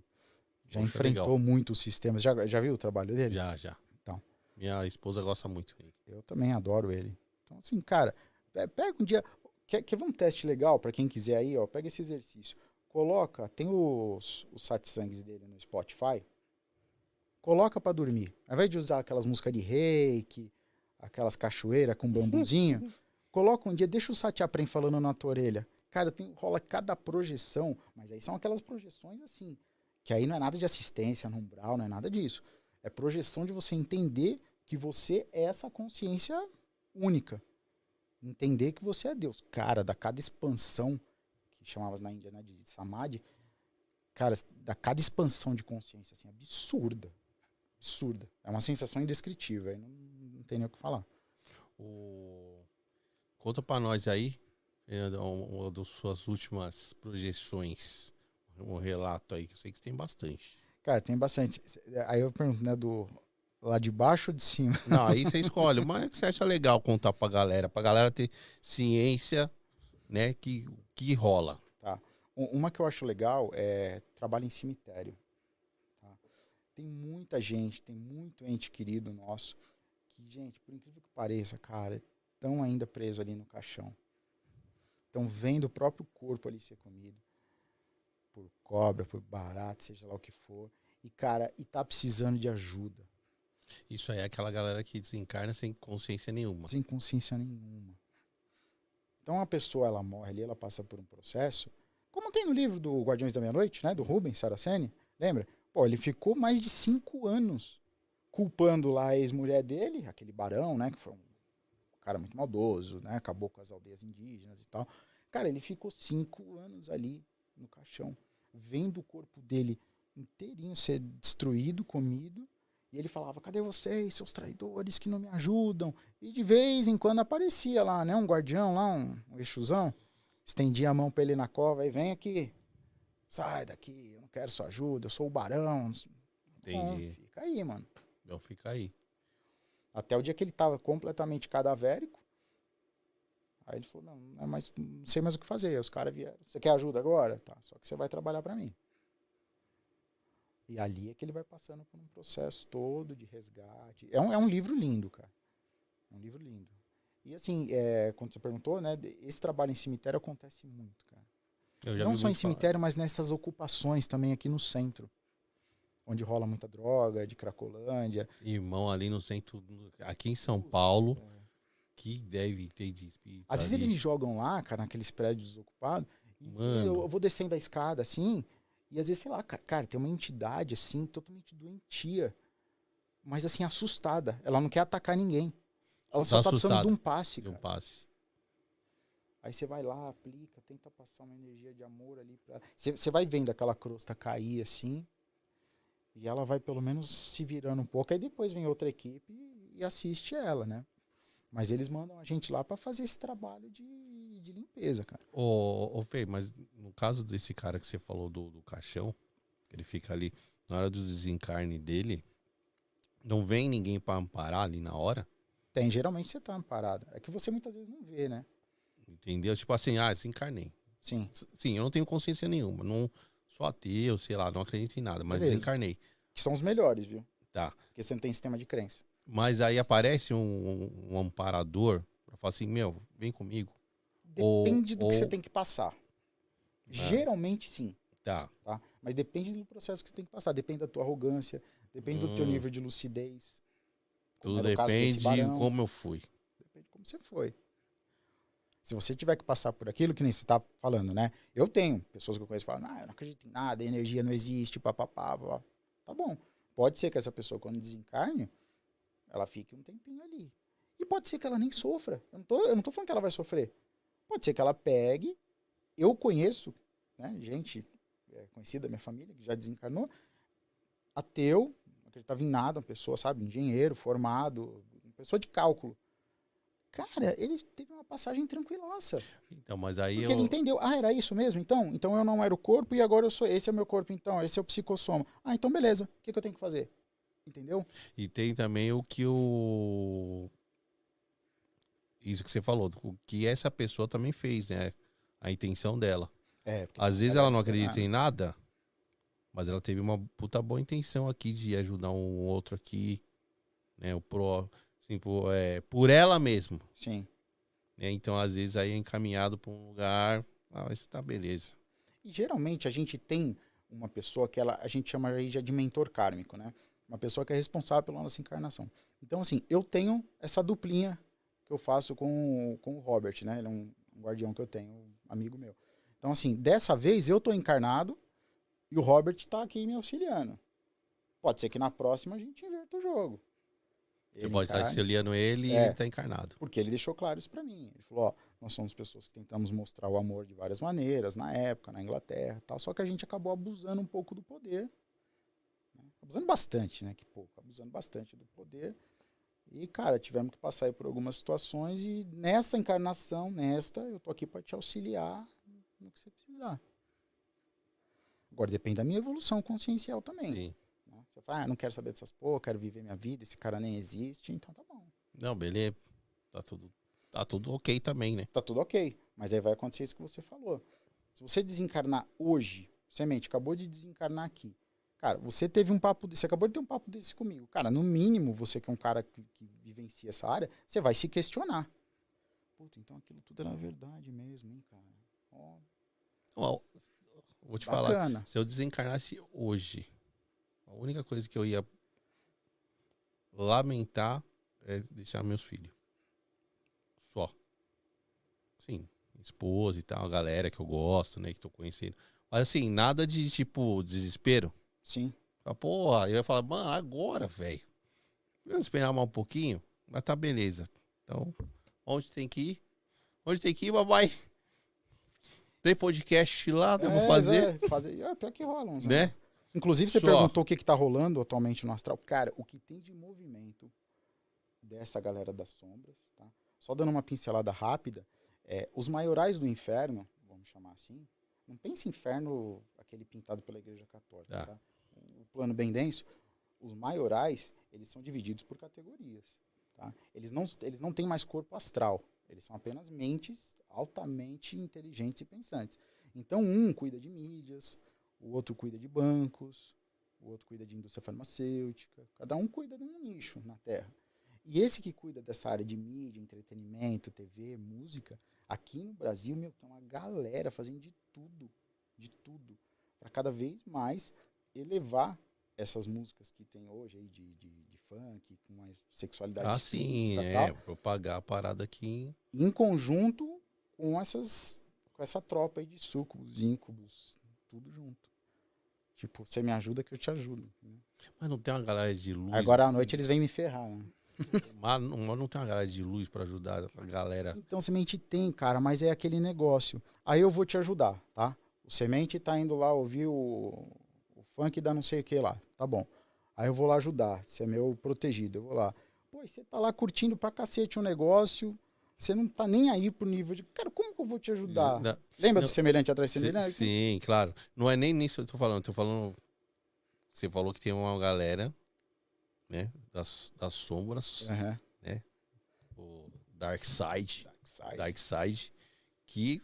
já Osho é enfrentou legal. muitos sistemas. Já viu o trabalho dele? Já. Então. Minha esposa gosta muito dele. Eu também adoro ele. Então, assim, cara, pega um dia... Quer ver um teste legal para quem quiser aí, ó? Pega esse exercício. Coloca, tem os satsangs dele no Spotify. Coloca para dormir. Ao invés de usar aquelas músicas de reiki, aquelas cachoeiras com bambuzinho, coloca um dia, deixa o Satya Prem falando na tua orelha. Cara, rola cada projeção, mas aí são aquelas projeções assim, que aí não é nada de assistência no umbral, não é nada disso. É projeção de você entender que você é essa consciência única. Entender que você é Deus. Cara, da cada expansão, que chamavas na Índia, né, de Samadhi, cara, da cada expansão de consciência, assim, absurda. Absurda. É uma sensação indescritível, aí não tem nem o que falar. Conta pra nós aí, uma das suas últimas projeções, um relato aí, que eu sei que tem bastante. Cara, tem bastante. Aí eu pergunto, né, lá de baixo ou de cima? Não, aí você escolhe, mas que você acha legal contar pra galera ter ciência, né, que rola. Tá. Uma que eu acho legal é trabalho em cemitério. Tá? Tem muita gente, tem muito ente querido nosso que, gente, por incrível que pareça, cara, estão ainda presos ali no caixão. Estão vendo o próprio corpo ali ser comido por cobra, por barato, seja lá o que for. E, cara, tá precisando de ajuda. Isso aí é aquela galera que desencarna sem consciência nenhuma. Sem consciência nenhuma. Então a pessoa, ela morre ali, ela passa por um processo, como tem no livro do Guardiões da Meia-Noite, né, do Rubens Saraceni, lembra? Pô, ele ficou mais de 5 anos culpando lá a ex-mulher dele, aquele barão, né, que foi um cara muito maldoso, né, acabou com as aldeias indígenas e tal. Cara, ele ficou 5 anos ali no caixão, vendo o corpo dele inteirinho ser destruído, comido, e ele falava, cadê vocês, seus traidores que não me ajudam? E de vez em quando aparecia lá, né, um guardião lá, um Exuzão, estendia a mão pra ele na cova e vem aqui, sai daqui, eu não quero sua ajuda, eu sou o barão. Entendi. Bom, fica aí, mano. Então fica aí. Até o dia que ele tava completamente cadavérico, aí ele falou, não sei mais o que fazer. Aí os caras vieram, você quer ajuda agora? Tá, só que você vai trabalhar pra mim. E ali é que ele vai passando por um processo todo de resgate. É um livro lindo, cara. É um livro lindo. E assim, quando você perguntou, né, esse trabalho em cemitério acontece muito, cara. Não só em cemitério, mas nessas ocupações também aqui no centro. Onde rola muita droga, de Cracolândia. Irmão, ali no centro, aqui em São Paulo, que deve ter de espírito. Às vezes eles me jogam lá, cara, naqueles prédios desocupados. E eu vou descendo a escada, assim, e às vezes, sei lá, cara, tem uma entidade, assim, totalmente doentia. Mas, assim, assustada. Ela não quer atacar ninguém. Ela só tá precisando de um passe, cara. Aí você vai lá, aplica, tenta passar uma energia de amor ali pra... Você vai vendo aquela crosta cair, assim, e ela vai pelo menos se virando um pouco. Aí depois vem outra equipe e assiste ela, né? Mas eles mandam a gente lá pra fazer esse trabalho de limpeza, cara. Ô, Fê, mas no caso desse cara que você falou do caixão, ele fica ali, na hora do desencarne dele, não vem ninguém pra amparar ali na hora? Tem, geralmente você tá amparado. É que você muitas vezes não vê, né? Entendeu? Tipo assim, desencarnei. Sim. Sim, eu não tenho consciência nenhuma. Não sou ateu, sei lá, não acredito em nada, mas beleza. Desencarnei. Que são os melhores, viu? Tá. Porque você não tem sistema de crença. Mas aí aparece um amparador pra falar assim, vem comigo. Depende do que você tem que passar. Geralmente sim. Tá. Mas depende do processo que você tem que passar. Depende da tua arrogância, depende do teu nível de lucidez. Tudo depende de como eu fui. Depende de como você foi. Se você tiver que passar por aquilo que nem você tá falando, né? Eu tenho pessoas que eu conheço que falam, eu não acredito em nada, a energia não existe, papapá, papá. Tá bom. Pode ser que essa pessoa, quando desencarne, ela fique um tempinho ali. E pode ser que ela nem sofra. Eu não tô falando que ela vai sofrer. Pode ser que ela pegue. Eu conheço, né, gente conhecida da minha família, que já desencarnou, ateu, não acreditava em nada, uma pessoa, sabe, engenheiro, formado, uma pessoa de cálculo. Cara, ele teve uma passagem tranquilaça. Então, mas aí Porque ele entendeu. Ah, era isso mesmo? Então eu não era o corpo e agora eu sou. Esse é o meu corpo, então. Esse é o psicossoma. Ah, então beleza. O que eu tenho que fazer? Entendeu? E tem também o que Isso que você falou, o que essa pessoa também fez, né? A intenção dela. Às vezes ela não acredita em nada, mas ela teve uma puta boa intenção aqui de ajudar um outro aqui, né? Assim, por ela mesmo. Sim. Né? Então, às vezes, aí é encaminhado para um lugar. Ah, isso tá beleza. E geralmente a gente tem uma pessoa que a gente chama de mentor kármico, né? Uma pessoa que é responsável pela nossa encarnação. Então, assim, eu tenho essa duplinha que eu faço com o Robert, né? Ele é um guardião que eu tenho, um amigo meu. Então, assim, dessa vez eu tô encarnado e o Robert tá aqui me auxiliando. Pode ser que na próxima a gente inverta o jogo. Você pode estar auxiliando ele e ele tá encarnado. Porque ele deixou claro isso pra mim. Ele falou, ó, nós somos pessoas que tentamos mostrar o amor de várias maneiras, na época, na Inglaterra e tal, só que a gente acabou abusando um pouco do poder. Né? Abusando bastante, né? Que pouco. Abusando bastante do poder. E, cara, tivemos que passar aí por algumas situações e nessa encarnação, eu tô aqui pra te auxiliar no que você precisar. Agora, depende da minha evolução consciencial também. Sim. Você fala, não quero saber dessas porra, quero viver minha vida, esse cara nem existe, então tá bom. Não, beleza. Tá tudo ok também, né? Tá tudo ok. Mas aí vai acontecer isso que você falou. Se você desencarnar hoje, semente, acabou de desencarnar aqui. Cara, você acabou de ter um papo desse comigo. Cara, no mínimo, você que é um cara que vivencia essa área, você vai se questionar. Puta, então aquilo tudo era verdade mesmo, hein, cara? Ó, vou te bacana. falar, se eu desencarnasse hoje, a única coisa que eu ia lamentar é deixar meus filhos. Só. Sim, esposa e tal, a galera que eu gosto, né, que tô conhecendo. Mas assim, nada de, tipo, desespero. Sim. Porra, eu ia falar, mano, agora, velho. Eu esperar mais um pouquinho, mas tá beleza. Então, onde tem que ir? Onde tem que ir, babai? Tem podcast lá, vamos fazer? Pior que rola uns, né? Inclusive, você perguntou o que tá rolando atualmente no astral. Cara, o que tem de movimento dessa galera das sombras, tá? Só dando uma pincelada rápida, os maiorais do inferno, vamos chamar assim, não pense inferno aquele pintado pela Igreja Católica, tá? O plano bem denso, os maiorais, eles são divididos por categorias, tá? Eles não têm mais corpo astral, eles são apenas mentes altamente inteligentes e pensantes. Então, um cuida de mídias, o outro cuida de bancos, o outro cuida de indústria farmacêutica, cada um cuida de um nicho na Terra. E esse que cuida dessa área de mídia, entretenimento, TV, música, aqui no Brasil, tem uma galera fazendo de tudo, para cada vez mais elevar essas músicas que tem hoje aí de funk, com mais sexualidade explícita, tal, propagar a parada aqui. Em conjunto com essa tropa aí de súcubos, íncubos, tudo junto. Tipo, você me ajuda que eu te ajudo. Né? Mas não tem uma galera de luz. Agora à noite eles vêm me ferrar, né? Mas não tem uma galera de luz pra ajudar a galera. Então, semente tem, cara, mas é aquele negócio. Aí eu vou te ajudar, tá? O semente tá indo lá ouvir o funk da não sei o que lá, tá bom. Aí eu vou lá ajudar, você é meu protegido, eu vou lá. Pô, você tá lá curtindo pra cacete um negócio, você não tá nem aí pro nível de... Cara, como que eu vou te ajudar? Lembra do semelhante atrás de semelhante? Sim, claro. Não é nem nisso que eu tô falando. Você falou que tem uma galera, né, das sombras, né, o Dark Side, que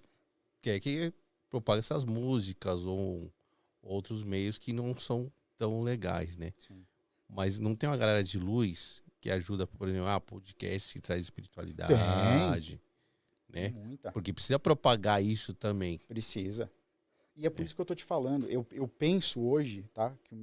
quer que propague essas músicas ou outros meios que não são tão legais, né? Sim. Mas não tem uma galera de luz que ajuda, por exemplo, podcast que traz espiritualidade, né? Muita. Porque precisa propagar isso também. Precisa. E é por isso que eu tô te falando. Eu penso hoje, tá? Que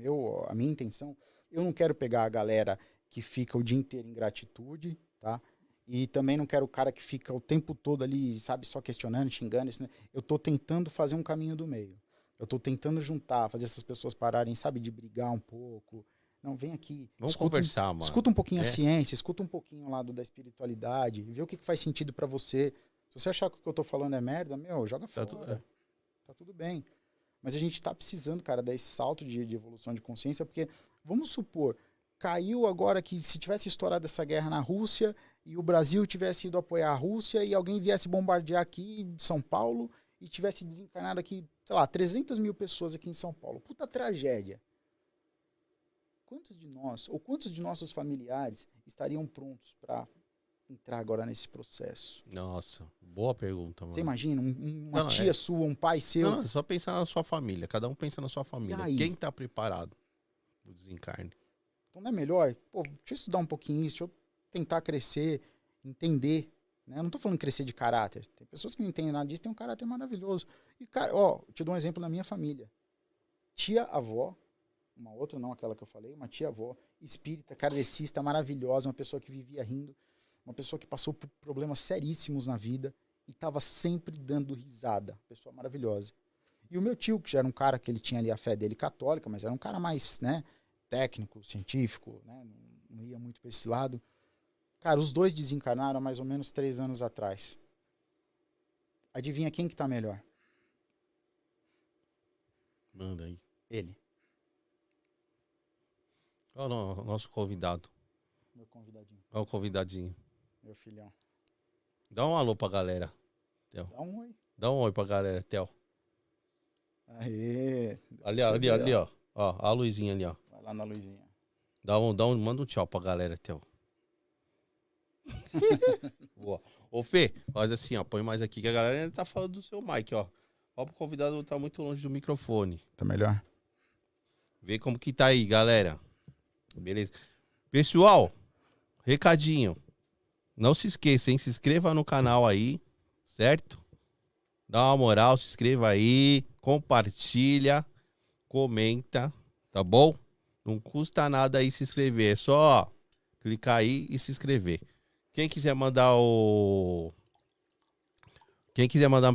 a minha intenção, eu não quero pegar a galera que fica o dia inteiro em gratitude, tá? E também não quero o cara que fica o tempo todo ali, sabe, só questionando, xingando. Isso, né? Eu tô tentando fazer um caminho do meio. Eu tô tentando juntar, fazer essas pessoas pararem, sabe, de brigar um pouco. Não, vem aqui. Vamos conversar, mano. Escuta um pouquinho a ciência, escuta um pouquinho o lado da espiritualidade, vê o que faz sentido pra você. Se você achar que o que eu tô falando é merda, joga fora. Tá tudo bem. Mas a gente tá precisando, cara, dar esse salto de evolução de consciência, porque, vamos supor, caiu agora que se tivesse estourado essa guerra na Rússia e o Brasil tivesse ido apoiar a Rússia e alguém viesse bombardear aqui de São Paulo e tivesse desencarnado aqui, sei lá, 300 mil pessoas aqui em São Paulo. Puta tragédia. Quantos de nós, ou quantos de nossos familiares estariam prontos para entrar agora nesse processo? Nossa, boa pergunta, mano. Você imagina, uma tia sua, um pai seu... Não, é só pensar na sua família. Cada um pensa na sua família. Quem tá preparado pro desencarne? Então não é melhor? Pô, deixa eu estudar um pouquinho isso, deixa eu tentar crescer, entender. Né? Eu não tô falando crescer de caráter. Tem pessoas que não entendem nada disso, tem um caráter maravilhoso. E, cara, ó, eu te dou um exemplo da minha família. Tia-avó, uma outra, não aquela que eu falei, uma tia-avó, espírita, kardecista, maravilhosa, uma pessoa que vivia rindo, uma pessoa que passou por problemas seríssimos na vida e estava sempre dando risada. Pessoa maravilhosa. E o meu tio, que já era um cara que ele tinha ali a fé dele católica, mas era um cara mais, né, técnico, científico, né, não ia muito para esse lado. Cara, os dois desencarnaram há mais ou menos 3 anos atrás. Adivinha quem que tá melhor? Manda aí. Ele. Olha o nosso convidado. Meu convidadinho. Olha o convidadinho. Meu filhão. Dá um alô pra galera, Theo. Dá um oi. Dá um oi pra galera, Theo. Aê. Ali, ó. Ó, a luzinha ali, ó. Vai lá na luzinha. Manda um tchau pra galera, Theo. Boa. Ô, Fê, faz assim, ó. Põe mais aqui que a galera ainda tá falando do seu mic, ó. Ó, o convidado tá muito longe do microfone. Tá melhor? Vê como que tá aí, galera. Beleza. Pessoal, recadinho. Não se esqueça, hein? Se inscreva no canal aí, certo? Dá uma moral, se inscreva aí, compartilha, comenta, tá bom? Não custa nada aí se inscrever, é só clicar aí e se inscrever. Quem quiser mandar uma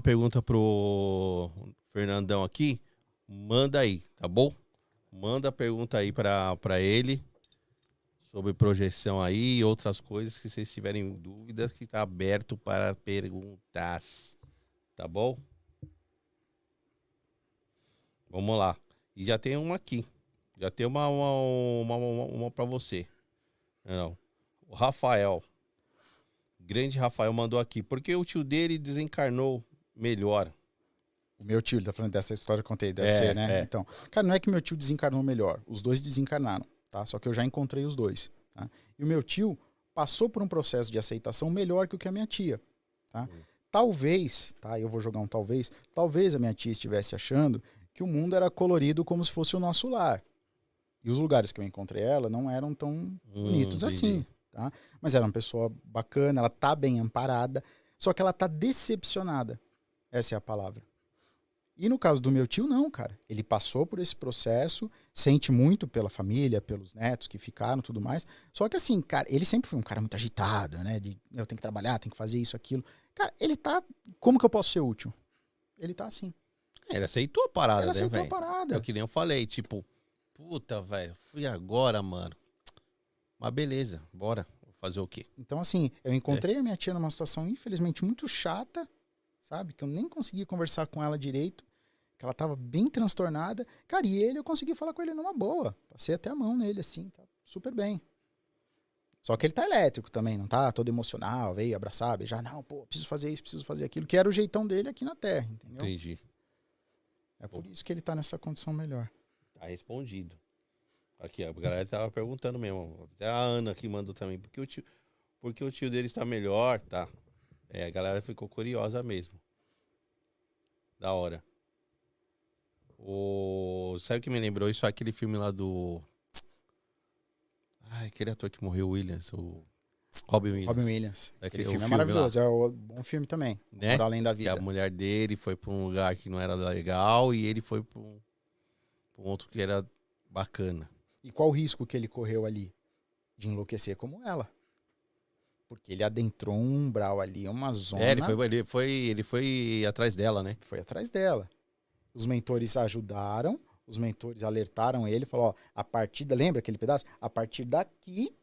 pergunta pro Fernandão aqui, manda aí, tá bom? Manda a pergunta aí pra ele sobre projeção aí e outras coisas que vocês tiverem dúvidas, que tá aberto para perguntas, tá bom? Vamos lá. E já tem uma aqui. Já tem uma para você. Não. O Rafael. Grande Rafael mandou aqui. Porque o tio dele desencarnou melhor. O meu tio, ele tá falando dessa história que eu contei, deve ser, né? É. Então, cara, não é que meu tio desencarnou melhor. Os dois desencarnaram, tá? Só que eu já encontrei os dois, tá? E o meu tio passou por um processo de aceitação melhor que o que a minha tia, tá? Talvez, tá? Eu vou jogar um talvez a minha tia estivesse achando que o mundo era colorido como se fosse o nosso lar. E os lugares que eu encontrei ela não eram tão bonitos assim, tá? Mas era uma pessoa bacana, ela tá bem amparada, só que ela tá decepcionada. Essa é a palavra. E no caso do meu tio, não, cara. Ele passou por esse processo, sente muito pela família, pelos netos que ficaram e tudo mais. Só que assim, cara, ele sempre foi um cara muito agitado, né? Eu tenho que trabalhar, tenho que fazer isso, aquilo. Cara, ele tá... Como que eu posso ser útil? Ele tá assim. Ele aceitou a parada, né, velho? Ele aceitou a parada. É o que nem eu falei, tipo, puta, velho, fui agora, mano. Mas beleza, bora. Vou fazer o quê? Então, assim, eu encontrei a minha tia numa situação, infelizmente, muito chata, sabe? Que eu nem consegui conversar com ela direito, que ela tava bem transtornada. Cara, e eu consegui falar com ele numa boa. Passei até a mão nele, assim, tá super bem. Só que ele tá elétrico também, não tá todo emocional, veio abraçar, beijar. Não, pô, preciso fazer isso, preciso fazer aquilo. Que era o jeitão dele aqui na Terra, entendeu? Entendi. É por isso que ele tá nessa condição melhor. Tá respondido. Aqui, a galera tava perguntando mesmo. Até a Ana aqui mandou também. Porque o tio dele está melhor, tá? É, a galera ficou curiosa mesmo. Da hora. Sabe o que me lembrou? Isso é aquele filme lá do... Ai, aquele ator que morreu, Williams. O Robin Williams. Robin Williams. Aquele filme é maravilhoso. É um bom filme também. Né? Para além da Que vida. a mulher dele foi pra um lugar que não era legal e ele foi pra um outro que era bacana. E qual o risco que ele correu ali? De enlouquecer como ela. Porque ele adentrou um umbral ali, uma zona. Ele foi atrás dela, né? Foi atrás dela. Os mentores ajudaram, os mentores alertaram ele, falou, ó, a partir da, lembra aquele pedaço? A partir daqui,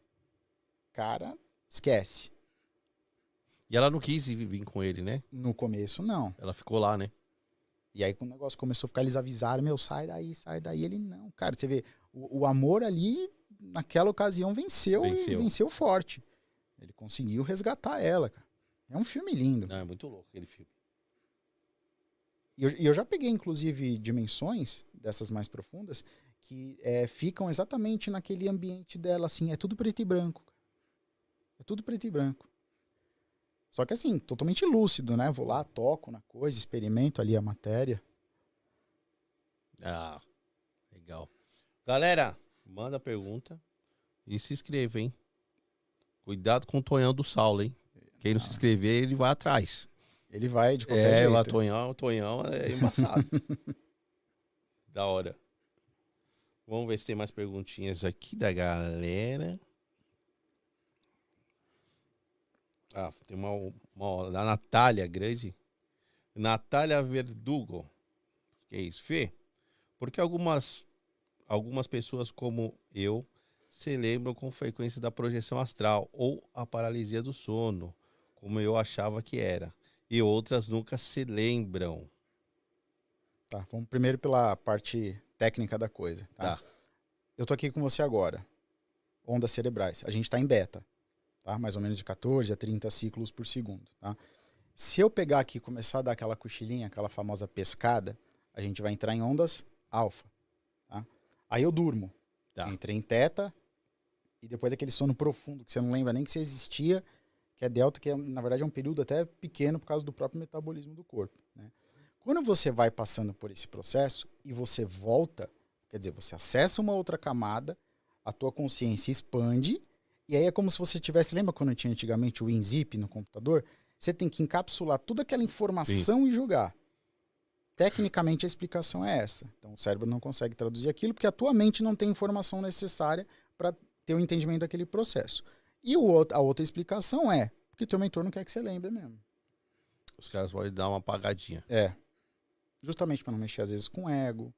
cara, esquece. E ela não quis vir com ele, né? No começo, não. Ela ficou lá, né? E aí, quando o negócio começou a ficar, eles avisaram, meu, sai daí. Ele, não. Cara, você vê, o amor ali, naquela ocasião, venceu. E venceu forte. Ele conseguiu resgatar ela, cara. É um filme lindo. Não, é muito louco aquele filme. E eu já peguei, inclusive, dimensões dessas mais profundas que ficam exatamente naquele ambiente dela, assim, é tudo preto e branco. É tudo preto e branco. Só que assim, totalmente lúcido, né? Vou lá, toco na coisa, experimento ali a matéria. Ah, legal. Galera, manda pergunta e se inscreva, hein? Cuidado com o Tonhão do Saulo, hein? Quem não se inscrever, ele vai atrás. Ele vai de qualquer jeito. O Tonhão é embaçado. Da hora. Vamos ver se tem mais perguntinhas aqui da galera. Ah, tem uma da Natália Grande. Natália Verdugo. Que é isso, Fê? Porque algumas pessoas como eu se lembram com frequência da projeção astral ou a paralisia do sono, como eu achava que era. E outras nunca se lembram. Tá, vamos primeiro pela parte técnica da coisa. Tá? Eu tô aqui com você agora. Ondas cerebrais. A gente tá em beta. Tá? Mais ou menos de 14 a 30 ciclos por segundo. Tá? Se eu pegar aqui e começar a dar aquela cochilinha, aquela famosa pescada, a gente vai entrar em ondas alfa. Tá? Aí eu durmo. Tá. Entrei em teta e depois aquele sono profundo, que você não lembra nem que você existia, que é delta, que na verdade é um período até pequeno por causa do próprio metabolismo do corpo. Né? Quando você vai passando por esse processo e você volta, quer dizer, você acessa uma outra camada, a tua consciência expande, e aí é como se você tivesse, lembra quando tinha antigamente o WinZip no computador? Você tem que encapsular toda aquela informação e jogar. Tecnicamente a explicação é essa. Então o cérebro não consegue traduzir aquilo porque a tua mente não tem informação necessária para ter o entendimento daquele processo. E a outra explicação é porque teu mentor não quer que você lembre mesmo. Os caras podem dar uma apagadinha. Justamente para não mexer às vezes com ego,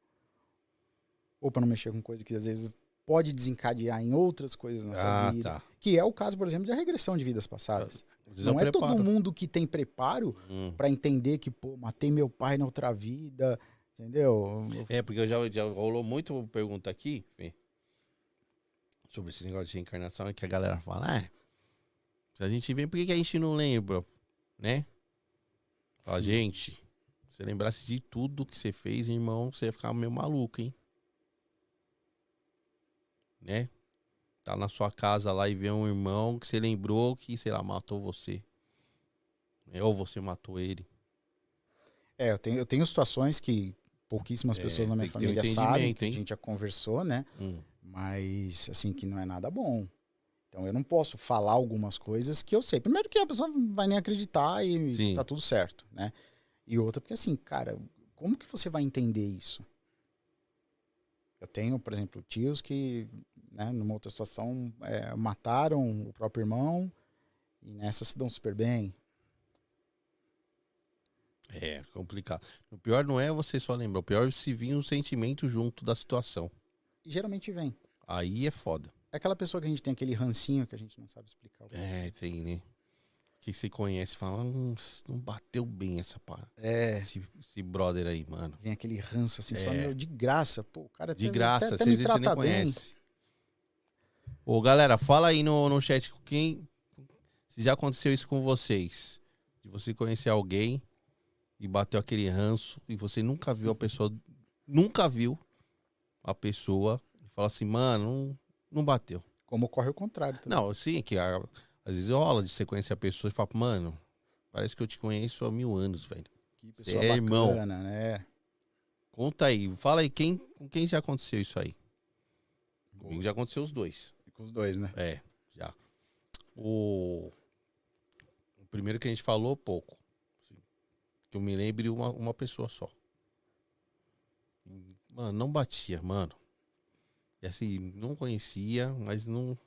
ou para não mexer com coisa que às vezes pode desencadear em outras coisas na tua vida. Tá. Que é o caso, por exemplo, da regressão de vidas passadas. Não é todo mundo que tem preparo para entender que, pô, matei meu pai na outra vida, entendeu? Porque já rolou muito pergunta aqui, Fê, sobre esse negócio de reencarnação, é que a galera fala, se a gente vem, por que a gente não lembra, né? Fala, gente, se você lembrasse de tudo que você fez, irmão, você ia ficar meio maluco, hein? Né? Tá na sua casa lá e vê um irmão que você lembrou que, sei lá, matou você. Ou você matou ele. Eu tenho situações que pouquíssimas pessoas na minha família sabem, que a gente já conversou, né? Mas, assim, que não é nada bom. Então, eu não posso falar algumas coisas que eu sei. Primeiro que a pessoa não vai nem acreditar e tá tudo certo, né? E outra, porque assim, cara, como que você vai entender isso? Eu tenho, por exemplo, tios que, né, numa outra situação, mataram o próprio irmão e nessa se dão super bem. É complicado. O pior não é você só lembrar, o pior é se vir um sentimento junto da situação. E geralmente vem. Aí é foda. É aquela pessoa que a gente tem aquele rancinho que a gente não sabe explicar. Tem, né? Que você conhece, fala, não bateu bem essa pá. Esse brother aí, mano. Vem aquele ranço assim, você fala, meu, de graça, pô, o cara de graça, até me trata você nem bem. conhece. Ô, galera, fala aí no chat se já aconteceu isso com vocês. De você conhecer alguém e bateu aquele ranço e você nunca viu a pessoa e fala assim, mano, não bateu. Como ocorre o contrário também. Não, sim, que às vezes rola de você conhecer a pessoa e fala, mano, parece que eu te conheço há 1000 anos, velho. Que pessoa bacana, irmão. né? Conta aí, fala aí, com quem já aconteceu isso aí? Comigo já aconteceu os dois. Com os dois, né? Já. O primeiro que a gente falou, pouco. Assim, que eu me lembre uma pessoa só. Mano, não batia, mano. E assim, não conhecia, mas não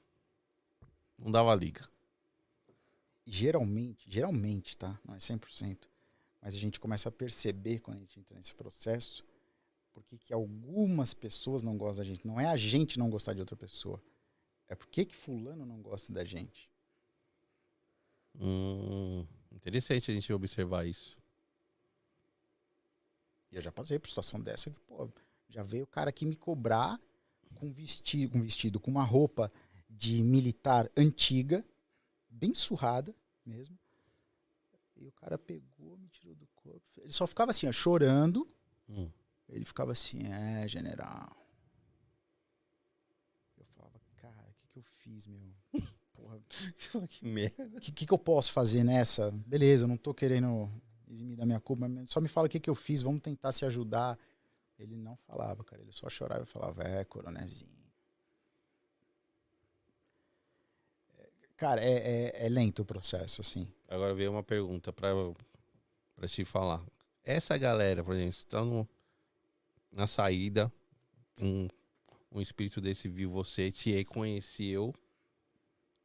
dava liga. geralmente, tá? Não é 100%, mas a gente começa a perceber quando a gente entra nesse processo porque que algumas pessoas não gostam da gente. Não é a gente não gostar de outra pessoa. É porque que fulano não gosta da gente. Interessante a gente observar isso. E eu já passei por situação dessa que, pô, já veio o cara aqui me cobrar com vestido, com uma roupa de militar antiga, bem surrada mesmo. E o cara pegou, me tirou do corpo. Ele só ficava assim, ó, chorando. Ele ficava assim, general. Eu falava, cara, o que eu fiz, meu? Porra, que merda. O que eu posso fazer nessa? Beleza, eu não tô querendo eximir da minha culpa, mas só me fala o que eu fiz, vamos tentar se ajudar. Ele não falava, cara, ele só chorava e falava, coronezinho. Cara, é lento o processo, assim. Agora veio uma pergunta pra te falar. Essa galera, por exemplo, você tá na saída, um espírito desse viu você, te reconheceu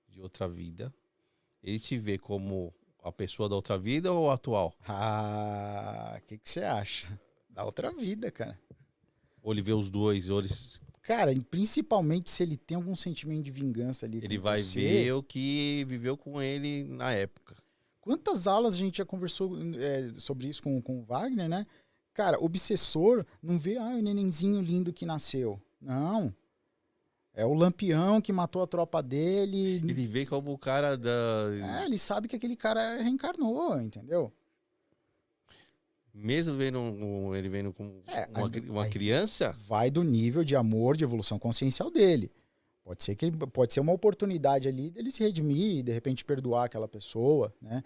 de outra vida. Ele te vê como a pessoa da outra vida ou atual? O que você acha? Da outra vida, cara. Ou ele vê os dois, ou ele... Cara, principalmente se ele tem algum sentimento de vingança ali. Ele vai ver o que viveu com ele na época. Quantas aulas a gente já conversou sobre isso com o Wagner, né? Cara, obsessor não vê o nenenzinho lindo que nasceu. Não. É o Lampião que matou a tropa dele. Ele vê como o cara da... ele sabe que aquele cara reencarnou, entendeu? Mesmo ele vendo como uma criança? Vai do nível de amor, de evolução consciencial dele. Pode ser uma oportunidade ali dele se redimir, de repente perdoar aquela pessoa, né?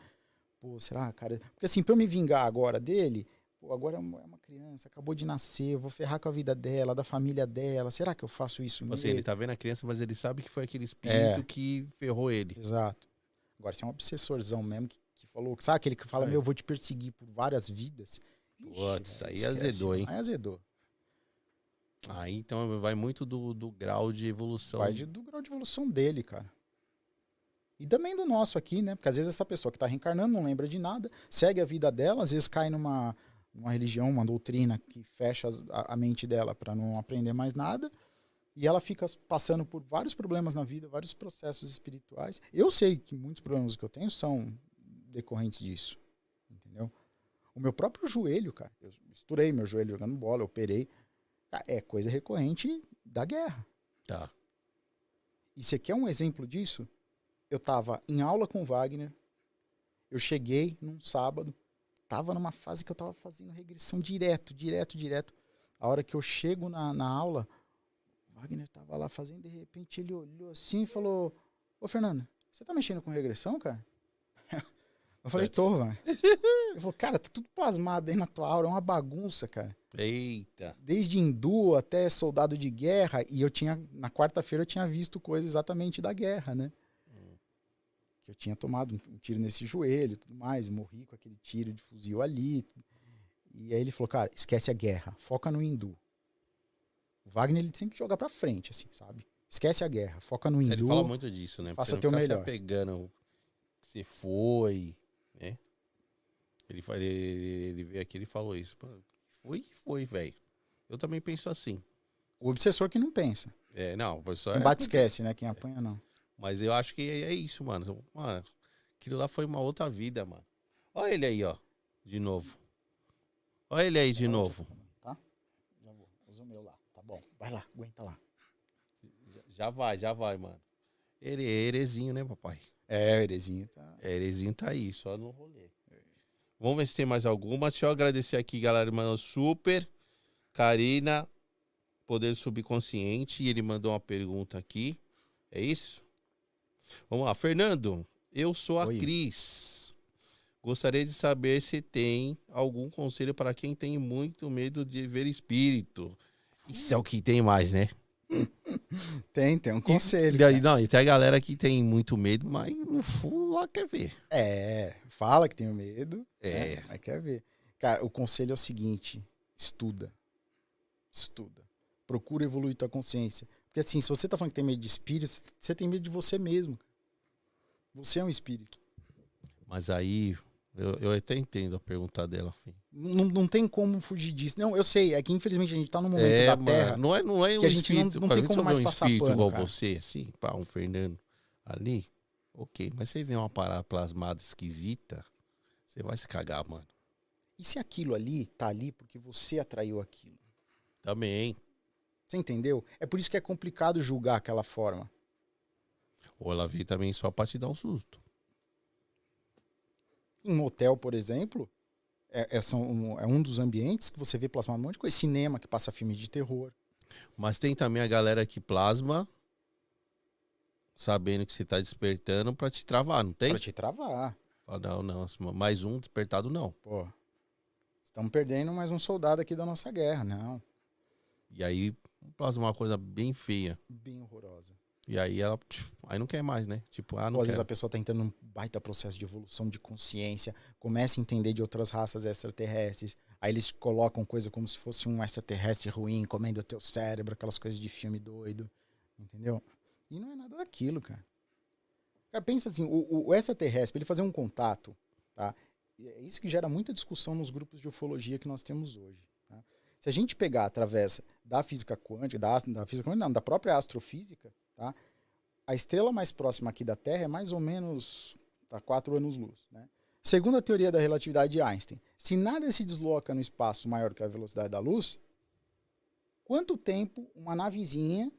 Pô, será, cara? Porque assim, pra eu me vingar agora dele, agora é uma criança, acabou de nascer, eu vou ferrar com a vida dela, da família dela, será que eu faço isso mesmo? Assim, ele tá vendo a criança, mas ele sabe que foi aquele espírito que ferrou ele. Exato. Agora, se é um obsessorzão mesmo que falou, sabe aquele que fala, eu vou te perseguir por várias vidas? Putz, aí azedou, hein? Aí azedou. Aí então vai muito do grau de evolução. Do grau de evolução dele, cara. E também do nosso aqui, né? Porque às vezes essa pessoa que tá reencarnando não lembra de nada, segue a vida dela, às vezes cai numa religião, uma doutrina que fecha a mente dela para não aprender mais nada, e ela fica passando por vários problemas na vida, vários processos espirituais. Eu sei que muitos problemas que eu tenho são decorrentes disso, entendeu? O meu próprio joelho, cara, eu misturei meu joelho jogando bola, eu operei, é coisa recorrente da guerra. Tá. E você quer um exemplo disso? Eu tava em aula com o Wagner, eu cheguei num sábado, tava numa fase que eu tava fazendo regressão direto. A hora que eu chego na aula, o Wagner tava lá fazendo, de repente ele olhou assim e falou, ô Fernando, você tá mexendo com regressão, cara? Eu falei, tô, velho. Ele falou, cara, tá tudo plasmado aí na tua aula, é uma bagunça, cara. Eita. Desde hindu até soldado de guerra, e na quarta-feira eu tinha visto coisa exatamente da guerra, né? Que eu tinha tomado um tiro nesse joelho e tudo mais, morri com aquele tiro de fuzil ali. E aí ele falou, cara, esquece a guerra, foca no hindu. O Wagner, ele sempre joga pra frente, assim, sabe? Esquece a guerra, foca no hindu. Ele fala muito disso, né? Faça teu melhor. Se apegando que você foi, né? Ele veio aqui e falou isso. Foi, velho. Eu também penso assim. O obsessor que não pensa. Não, o pessoal... Quem bate esquece, né? Quem apanha, não. Mas eu acho que é isso, mano. Mano, aquilo lá foi uma outra vida, mano. Olha ele aí, ó. De novo. Olha ele aí de novo. Tá? Já vou. Usa o meu lá. Tá bom. Vai lá, aguenta lá. Já vai, mano. Ele é herezinho, né, papai? O herezinho tá... Herezinho tá aí, só no rolê. Vamos ver se tem mais alguma. Deixa eu agradecer aqui, galera, mandou super. Karina, Poder Subconsciente. E ele mandou uma pergunta aqui. É isso? Vamos lá. Fernando, eu sou a Cris. Gostaria de saber se tem algum conselho para quem tem muito medo de ver espírito. Isso é o que tem mais, né? Tem um conselho. E tem a galera que tem muito medo, mas no fundo lá quer ver. Fala que tem medo, mas quer ver. Cara, o conselho é o seguinte, estuda. Procura evoluir tua consciência. Porque assim, se você tá falando que tem medo de espírito, você tem medo de você mesmo. Você é um espírito. Mas aí, eu até entendo a pergunta dela, Fim. Não tem como fugir disso. Não, eu sei, é que infelizmente a gente tá num momento da Terra não é que um a gente espírito. não tem como mais um passar espírito pano, igual cara. você, assim, pá, um Fernando ali, ok. Mas você vê uma parada plasmada esquisita, você vai se cagar, mano. E se aquilo ali tá ali porque você atraiu aquilo? Também. Você entendeu? É por isso que é complicado julgar aquela forma. Ou ela veio também só pra te dar um susto. Em motel, por exemplo, é um dos ambientes que você vê plasmado um monte de coisa. Cinema, que passa filme de terror. Mas tem também a galera que plasma, sabendo que você tá despertando pra te travar, não tem? Pra te travar. Fala, não, mais um despertado não. Pô, estamos perdendo mais um soldado aqui da nossa guerra. Não. E aí plasma uma coisa bem feia. Bem horrorosa. E aí ela aí não quer mais, né? Tipo, não Ou às quer. vezes a pessoa tá entrando num baita processo de evolução de consciência, começa a entender de outras raças extraterrestres. Aí eles colocam coisa como se fosse um extraterrestre ruim, comendo o teu cérebro, aquelas coisas de filme doido. Entendeu? E não é nada daquilo, cara. Cara, pensa assim, o extraterrestre, ele fazer um contato, tá? É isso que gera muita discussão nos grupos de ufologia que nós temos hoje. Tá? Se a gente pegar através da física quântica, da física quântica, não, da própria astrofísica, tá? A estrela mais próxima aqui da Terra é mais ou menos 4 anos-luz. Né? Segundo a teoria da relatividade de Einstein, se nada se desloca no espaço maior que a velocidade da luz, quanto tempo uma navezinha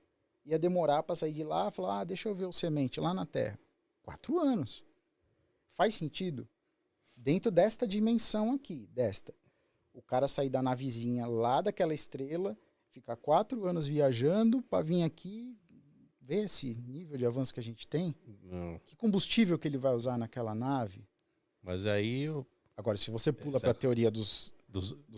ia demorar para sair de lá e falar, deixa eu ver o semente lá na Terra? 4 anos. Faz sentido? Dentro desta dimensão aqui, o cara sair da navezinha lá daquela estrela, ficar 4 anos viajando para vir aqui ver esse nível de avanço que a gente tem? Não. Que combustível que ele vai usar naquela nave? Mas aí Agora, se você pula para a teoria dos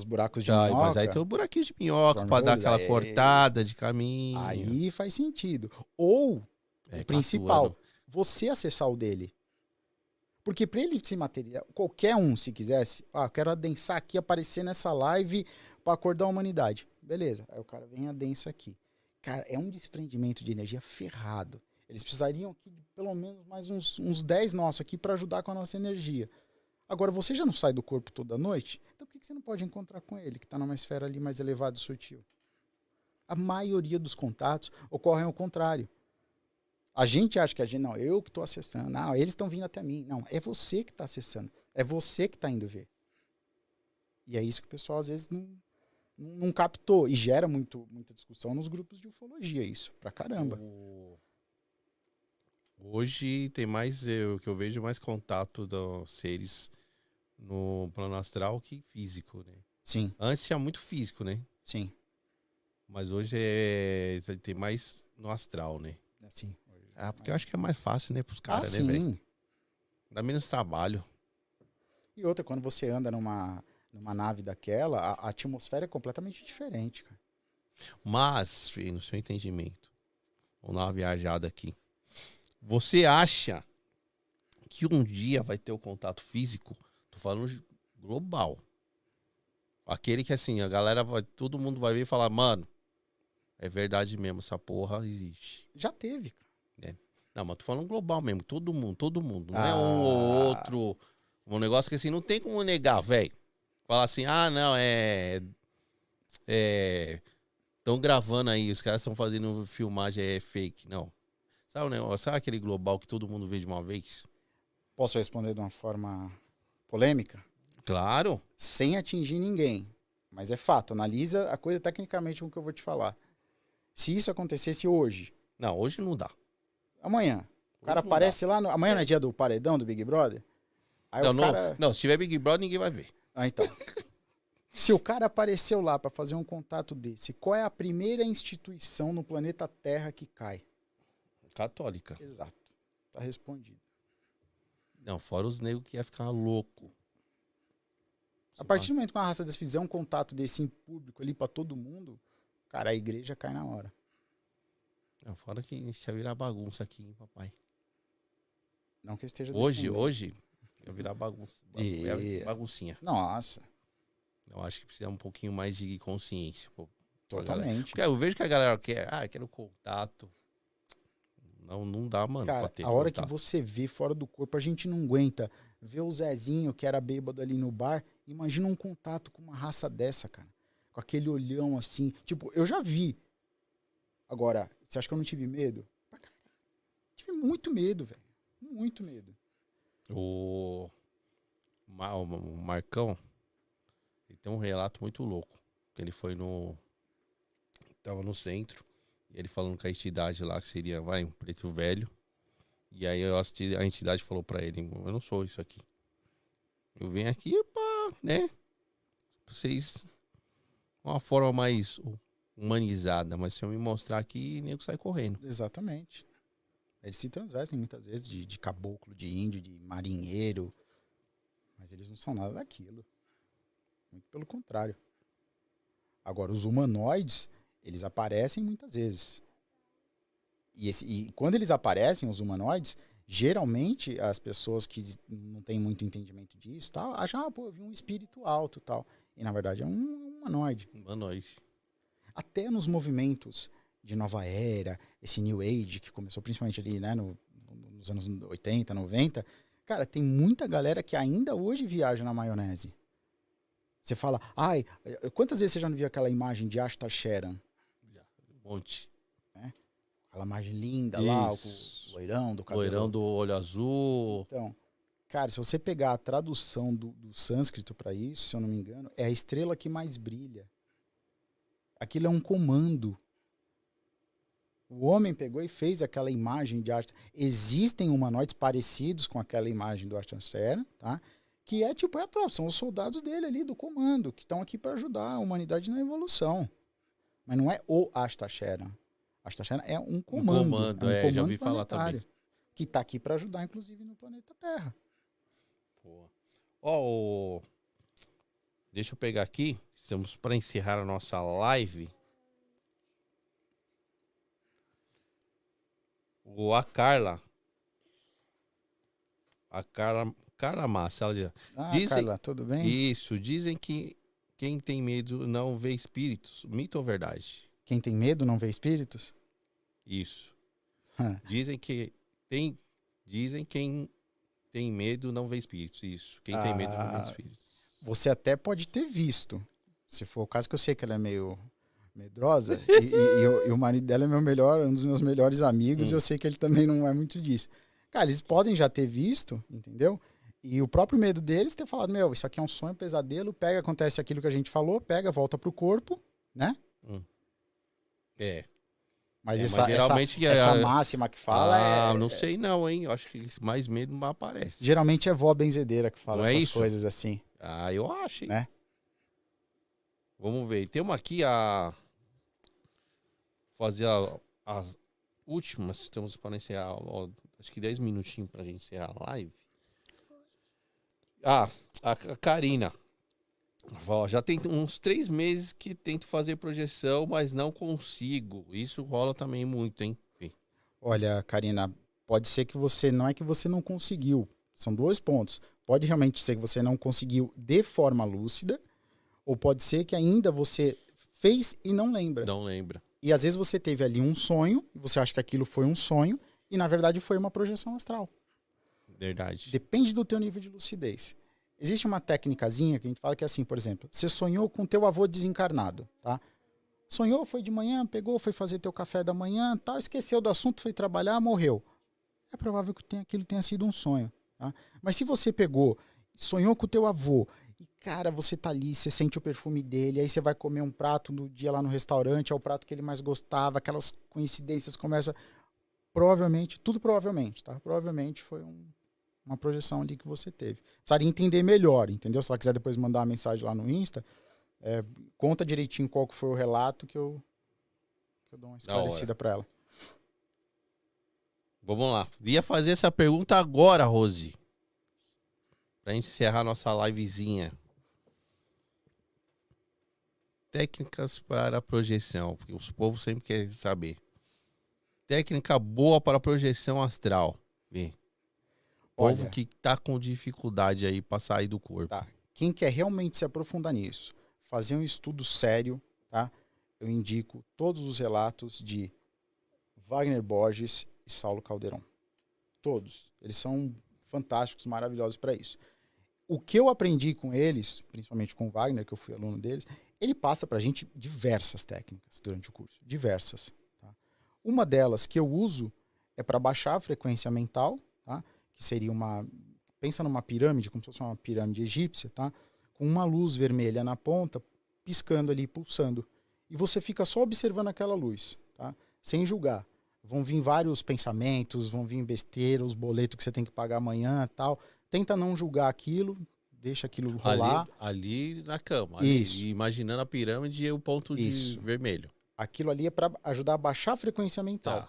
buracos de tá, minhoca... mas aí tem o buraquinho de minhoca para dar aquela cortada de caminho. Aí faz sentido. Ou, o principal, você acessar o dele. Porque para ele se material, qualquer um, se quisesse, eu quero adensar aqui, aparecer nessa live para acordar a humanidade. Beleza. Aí o cara vem e adensa aqui. Cara, é um desprendimento de energia ferrado. Eles precisariam aqui de pelo menos mais uns 10 nossos aqui para ajudar com a nossa energia. Agora, você já não sai do corpo toda noite? Então por que você não pode encontrar com ele, que está numa esfera ali mais elevada e sutil? A maioria dos contatos ocorrem ao contrário. A gente acha que a gente, não, eu que estou acessando, não, eles estão vindo até mim. Não, é você que está acessando. É você que está indo ver. E é isso que o pessoal às vezes não captou. E gera muita discussão nos grupos de ufologia, isso, pra caramba. Hoje tem mais, o que eu vejo, mais contato dos seres no plano astral que físico, né? Sim. Antes tinha muito físico, né? Sim. Mas hoje tem mais no astral, né? Sim. Porque eu acho que é mais fácil, né, pros caras, né, sim. velho? Dá menos trabalho. E outra, quando você anda numa nave daquela, a atmosfera é completamente diferente, cara. Mas, filho, no seu entendimento, vamos dar uma viajada aqui. Você acha que um dia vai ter o contato físico? Tô falando global. Aquele que, assim, a galera todo mundo vai ver e falar, mano, é verdade mesmo, essa porra existe. Já teve, cara. Não, mas tô falando global mesmo, todo mundo. Não é um ou outro. Um negócio que, assim, não tem como negar, velho. Falar assim, não, estão gravando aí, os caras estão fazendo filmagem, é fake. Não. Sabe o negócio? Sabe aquele global que todo mundo vê de uma vez? Posso responder de uma forma polêmica? Claro. Sem atingir ninguém. Mas é fato. Analisa a coisa tecnicamente com o que eu vou te falar. Se isso acontecesse hoje... Não, hoje não dá. Amanhã. O cara aparece lá... Amanhã não é dia do paredão, do Big Brother? Aí não, se tiver Big Brother, ninguém vai ver. Então. Se o cara apareceu lá para fazer um contato desse, qual é a primeira instituição no planeta Terra que cai? Católica. Exato. Tá respondido. Não, fora os negros que ia ficar louco. A partir do momento que uma raça desse fizer um contato desse em público ali para todo mundo, cara, a igreja cai na hora. Não, fora que ia virar bagunça aqui, hein, papai. Não que eu esteja Hoje ia virar bagunça. Baguncinha. Nossa. Eu acho que precisa um pouquinho mais de consciência. Totalmente. Porque eu vejo que a galera quer, quero contato. Não dá, mano. Cara, pra ter a hora contato. que você vê fora do corpo, a gente não aguenta ver o Zezinho, que era bêbado ali no bar. Imagina um contato com uma raça dessa, cara. Com aquele olhão assim. Tipo, eu já vi. Agora, você acha que eu não tive medo? Tive muito medo, velho. Muito medo. O Marcão, ele tem um relato muito louco. Que ele foi no... Tava no centro. E ele falando com a entidade lá, que seria, um preto velho. E aí a entidade falou pra ele, eu não sou isso aqui. Eu venho aqui pra, né? Vocês... Uma forma mais humanizada. Mas se eu me mostrar aqui, nego sai correndo. Exatamente. Eles se transvestem muitas vezes de caboclo, de índio, de marinheiro. Mas eles não são nada daquilo. Muito pelo contrário. Agora, os humanoides, eles aparecem muitas vezes. E quando eles aparecem, os humanoides, geralmente as pessoas que não têm muito entendimento disso, tal, acham, eu vi um espírito alto, tal. E na verdade é um humanoide. Humanoide. Até nos movimentos de nova era, esse New Age que começou principalmente ali, né, nos anos 80, 90, cara, tem muita galera que ainda hoje viaja na maionese. Você fala, quantas vezes você já não viu aquela imagem de Ashtar Sheran? Um monte. Aquela imagem linda Isso. lá, o loirão do cabelo. Loirão do olho azul. Então, cara, se você pegar a tradução do sânscrito para isso, se eu não me engano, é a estrela que mais brilha. Aquilo é um comando. O homem pegou e fez aquela imagem de Ashtar. Existem humanoides parecidos com aquela imagem do Ashtar Sheran, tá? Que é tipo a tropa, são os soldados dele ali, do comando, que estão aqui para ajudar a humanidade na evolução. Mas não é o Ashtar Sheran. Ashtar Sheran é um comando. Um comando, já ouvi falar também. Que está aqui para ajudar, inclusive, no planeta Terra. Deixa eu pegar aqui. Estamos para encerrar a nossa live. A Carla Massa, ela diz, Carla, tudo bem? Isso, dizem que quem tem medo não vê espíritos. Mito ou verdade? Quem tem medo não vê espíritos? Isso. Dizem quem tem medo não vê espíritos. Isso. Quem tem medo não vê espíritos. Você até pode ter visto. Se for o caso, que eu sei que ela é meio medrosa. e o marido dela é um dos meus melhores amigos. E eu sei que ele também não é muito disso. Cara, eles podem já ter visto, entendeu? E o próprio medo deles ter falado, isso aqui é um sonho, pesadelo, acontece aquilo que a gente falou, volta pro corpo, né? Mas geralmente essa máxima que fala não sei não, hein? Eu acho que mais medo não aparece. Geralmente é vó benzedeira que fala essas isso? Coisas assim. Eu acho, hein? Né? Vamos ver. Temos aqui fazer as últimas. Estamos para encerrar, acho que 10 minutinhos pra gente encerrar a live. A Karina. Já tem uns 3 meses que tento fazer projeção, mas não consigo. Isso rola também muito, hein? Olha, Karina, pode ser que não é que você não conseguiu. São 2 pontos. Pode realmente ser que você não conseguiu de forma lúcida, ou pode ser que ainda você fez e não lembra. Não lembra. E às vezes você teve ali um sonho, você acha que aquilo foi um sonho, e na verdade foi uma projeção astral. Verdade. Depende do teu nível de lucidez. Existe uma técnicazinha que a gente fala que é assim, por exemplo, você sonhou com teu avô desencarnado, tá? Sonhou, foi de manhã, foi fazer teu café da manhã, tal, esqueceu do assunto, foi trabalhar, morreu. É provável que aquilo tenha sido um sonho, tá? Mas se você sonhou com o teu avô, e cara, você tá ali, você sente o perfume dele, aí você vai comer um prato no dia lá no restaurante, é o prato que ele mais gostava, aquelas coincidências começam... tudo provavelmente, tá? Provavelmente foi uma projeção ali que você teve. Precisaria entender melhor, entendeu? Se ela quiser depois mandar uma mensagem lá no Insta, conta direitinho qual que foi o relato que eu dou uma esclarecida para ela. Vamos lá. Ia fazer essa pergunta agora, Rose. Pra encerrar nossa livezinha. Técnicas para projeção, porque os povos sempre querem saber. Técnica boa para projeção astral. Vê. Povo que tá com dificuldade aí para sair do corpo. Tá. Quem quer realmente se aprofundar nisso, fazer um estudo sério, tá? Eu indico todos os relatos de Wagner Borges e Saulo Calderon. Todos. Eles são fantásticos, maravilhosos para isso. O que eu aprendi com eles, principalmente com o Wagner, que eu fui aluno deles, ele passa para a gente diversas técnicas durante o curso. Diversas. Tá? Uma delas que eu uso é para baixar a frequência mental, tá? Que seria pensa numa pirâmide, como se fosse uma pirâmide egípcia, tá? Com uma luz vermelha na ponta, piscando ali, pulsando. E você fica só observando aquela luz, tá? Sem julgar. Vão vir vários pensamentos, vão vir besteira, os boletos que você tem que pagar amanhã e tal. Tenta não julgar aquilo, deixa aquilo rolar. Ali na cama. Ali, Isso. imaginando a pirâmide e o ponto de vermelho. Aquilo ali é para ajudar a baixar a frequência mental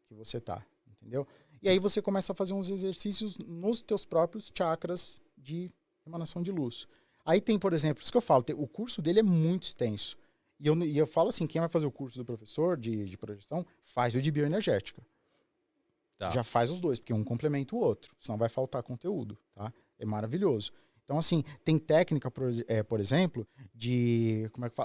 que você tá, entendeu? E aí você começa a fazer uns exercícios nos teus próprios chakras de emanação de luz. Aí tem, por exemplo, isso que eu falo, o curso dele é muito extenso. E eu falo assim, quem vai fazer o curso do professor de projeção, faz o de bioenergética. Tá. Já faz os dois, porque um complementa o outro, senão vai faltar conteúdo, tá? É maravilhoso. Então, assim, tem técnica, por exemplo,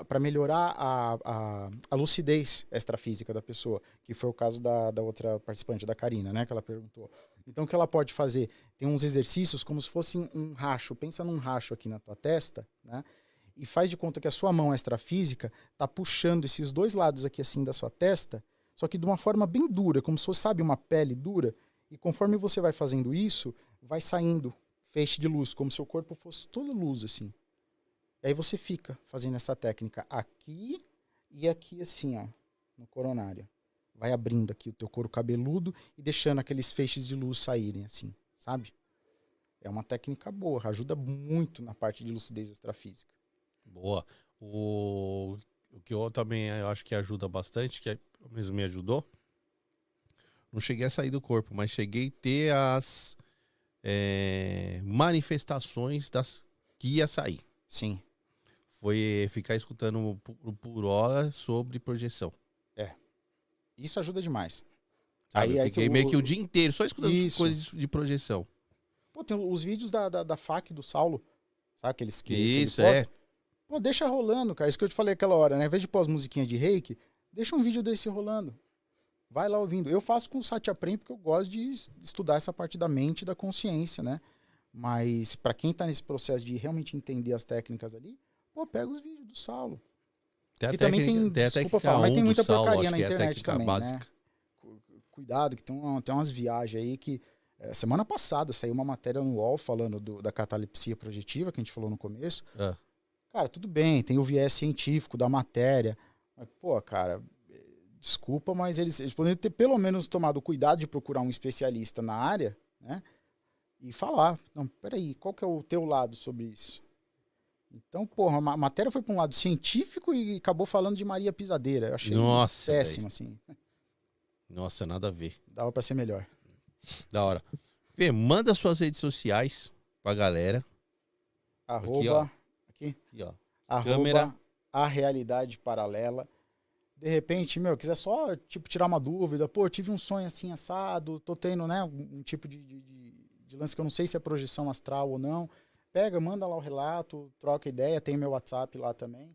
para melhorar a lucidez extrafísica da pessoa, que foi o caso da outra participante, da Karina, né, que ela perguntou. Então, o que ela pode fazer? Tem uns exercícios como se fosse um racho. Pensa num racho aqui na tua testa, né? E faz de conta que a sua mão extrafísica está puxando esses dois lados aqui assim da sua testa, só que de uma forma bem dura, como se fosse, sabe, uma pele dura. E conforme você vai fazendo isso, vai saindo feixe de luz, como se o corpo fosse toda luz, assim. E aí você fica fazendo essa técnica aqui e aqui assim, ó, no coronário. Vai abrindo aqui o teu couro cabeludo e deixando aqueles feixes de luz saírem, assim, sabe? É uma técnica boa, ajuda muito na parte de lucidez extrafísica. Boa. O que eu também acho que ajuda bastante, que mesmo me ajudou, não cheguei a sair do corpo, mas cheguei a ter as manifestações que ia sair. Sim. Foi ficar escutando por hora sobre projeção. Isso ajuda demais. Sabe, eu fiquei meio que o dia inteiro só escutando coisas de projeção. Pô, tem os vídeos da FAQ do Saulo, sabe aqueles que Isso, ele Pô, deixa rolando, cara. Isso que eu te falei aquela hora, né? Ao invés de pôr as musiquinhas de reiki, deixa um vídeo desse rolando. Vai lá ouvindo. Eu faço com o Satya Prem porque eu gosto de estudar essa parte da mente e da consciência, né? Mas para quem tá nesse processo de realmente entender as técnicas ali, pô, pega os vídeos do Saulo. Que também tem, desculpa falar, mas tem muita porcaria na internet também, básica. Né? Cuidado, que tem umas viagens aí que... semana passada saiu uma matéria no UOL falando da catalepsia projetiva, que a gente falou no começo. Cara, tudo bem, tem o viés científico da matéria. Mas, pô, cara, desculpa, mas eles poderiam ter pelo menos tomado o cuidado de procurar um especialista na área, né? E falar, não, peraí, qual que é o teu lado sobre isso? Então, porra, a matéria foi para um lado científico e acabou falando de Maria Pisadeira. Eu achei péssimo, assim. Nossa, nada a ver. Dava para ser melhor. Da hora. Fê, manda suas redes sociais pra galera. Arroba Câmera. A Realidade Paralela. De repente, quiser só tirar uma dúvida, pô, tive um sonho assim assado, tô tendo, né, um tipo de lance que eu não sei se é projeção astral ou não. Pega, manda lá o relato, troca ideia, tem meu WhatsApp lá também.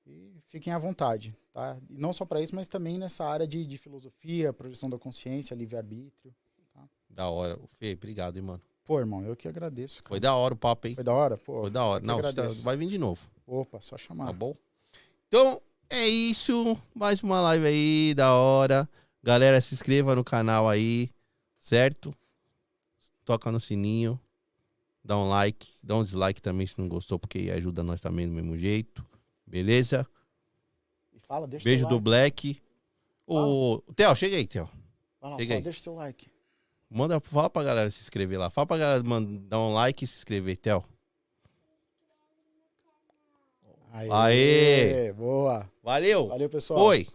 E fiquem à vontade, tá? E não só para isso, mas também nessa área de filosofia, projeção da consciência, livre-arbítrio. Tá? Da hora. Fê, obrigado, hein, mano. Pô, irmão, eu que agradeço. Cara. Foi da hora o papo, hein? Foi da hora? Pô, foi da hora. Não, você vai vir de novo. Opa, só chamar. Tá bom? Então, é isso. Mais uma live aí, da hora. Galera, se inscreva no canal aí, certo? Toca no sininho. Dá um like. Dá um dislike também se não gostou, porque ajuda nós também do mesmo jeito. Beleza? E fala, deixa Beijo seu do like. Black. Theo, chega aí, Theo. Chega aí. Deixa seu like. Fala pra galera se inscrever lá. Fala pra galera dar um like e se inscrever, Theo. Aê! Boa! Valeu! Valeu, pessoal! Foi!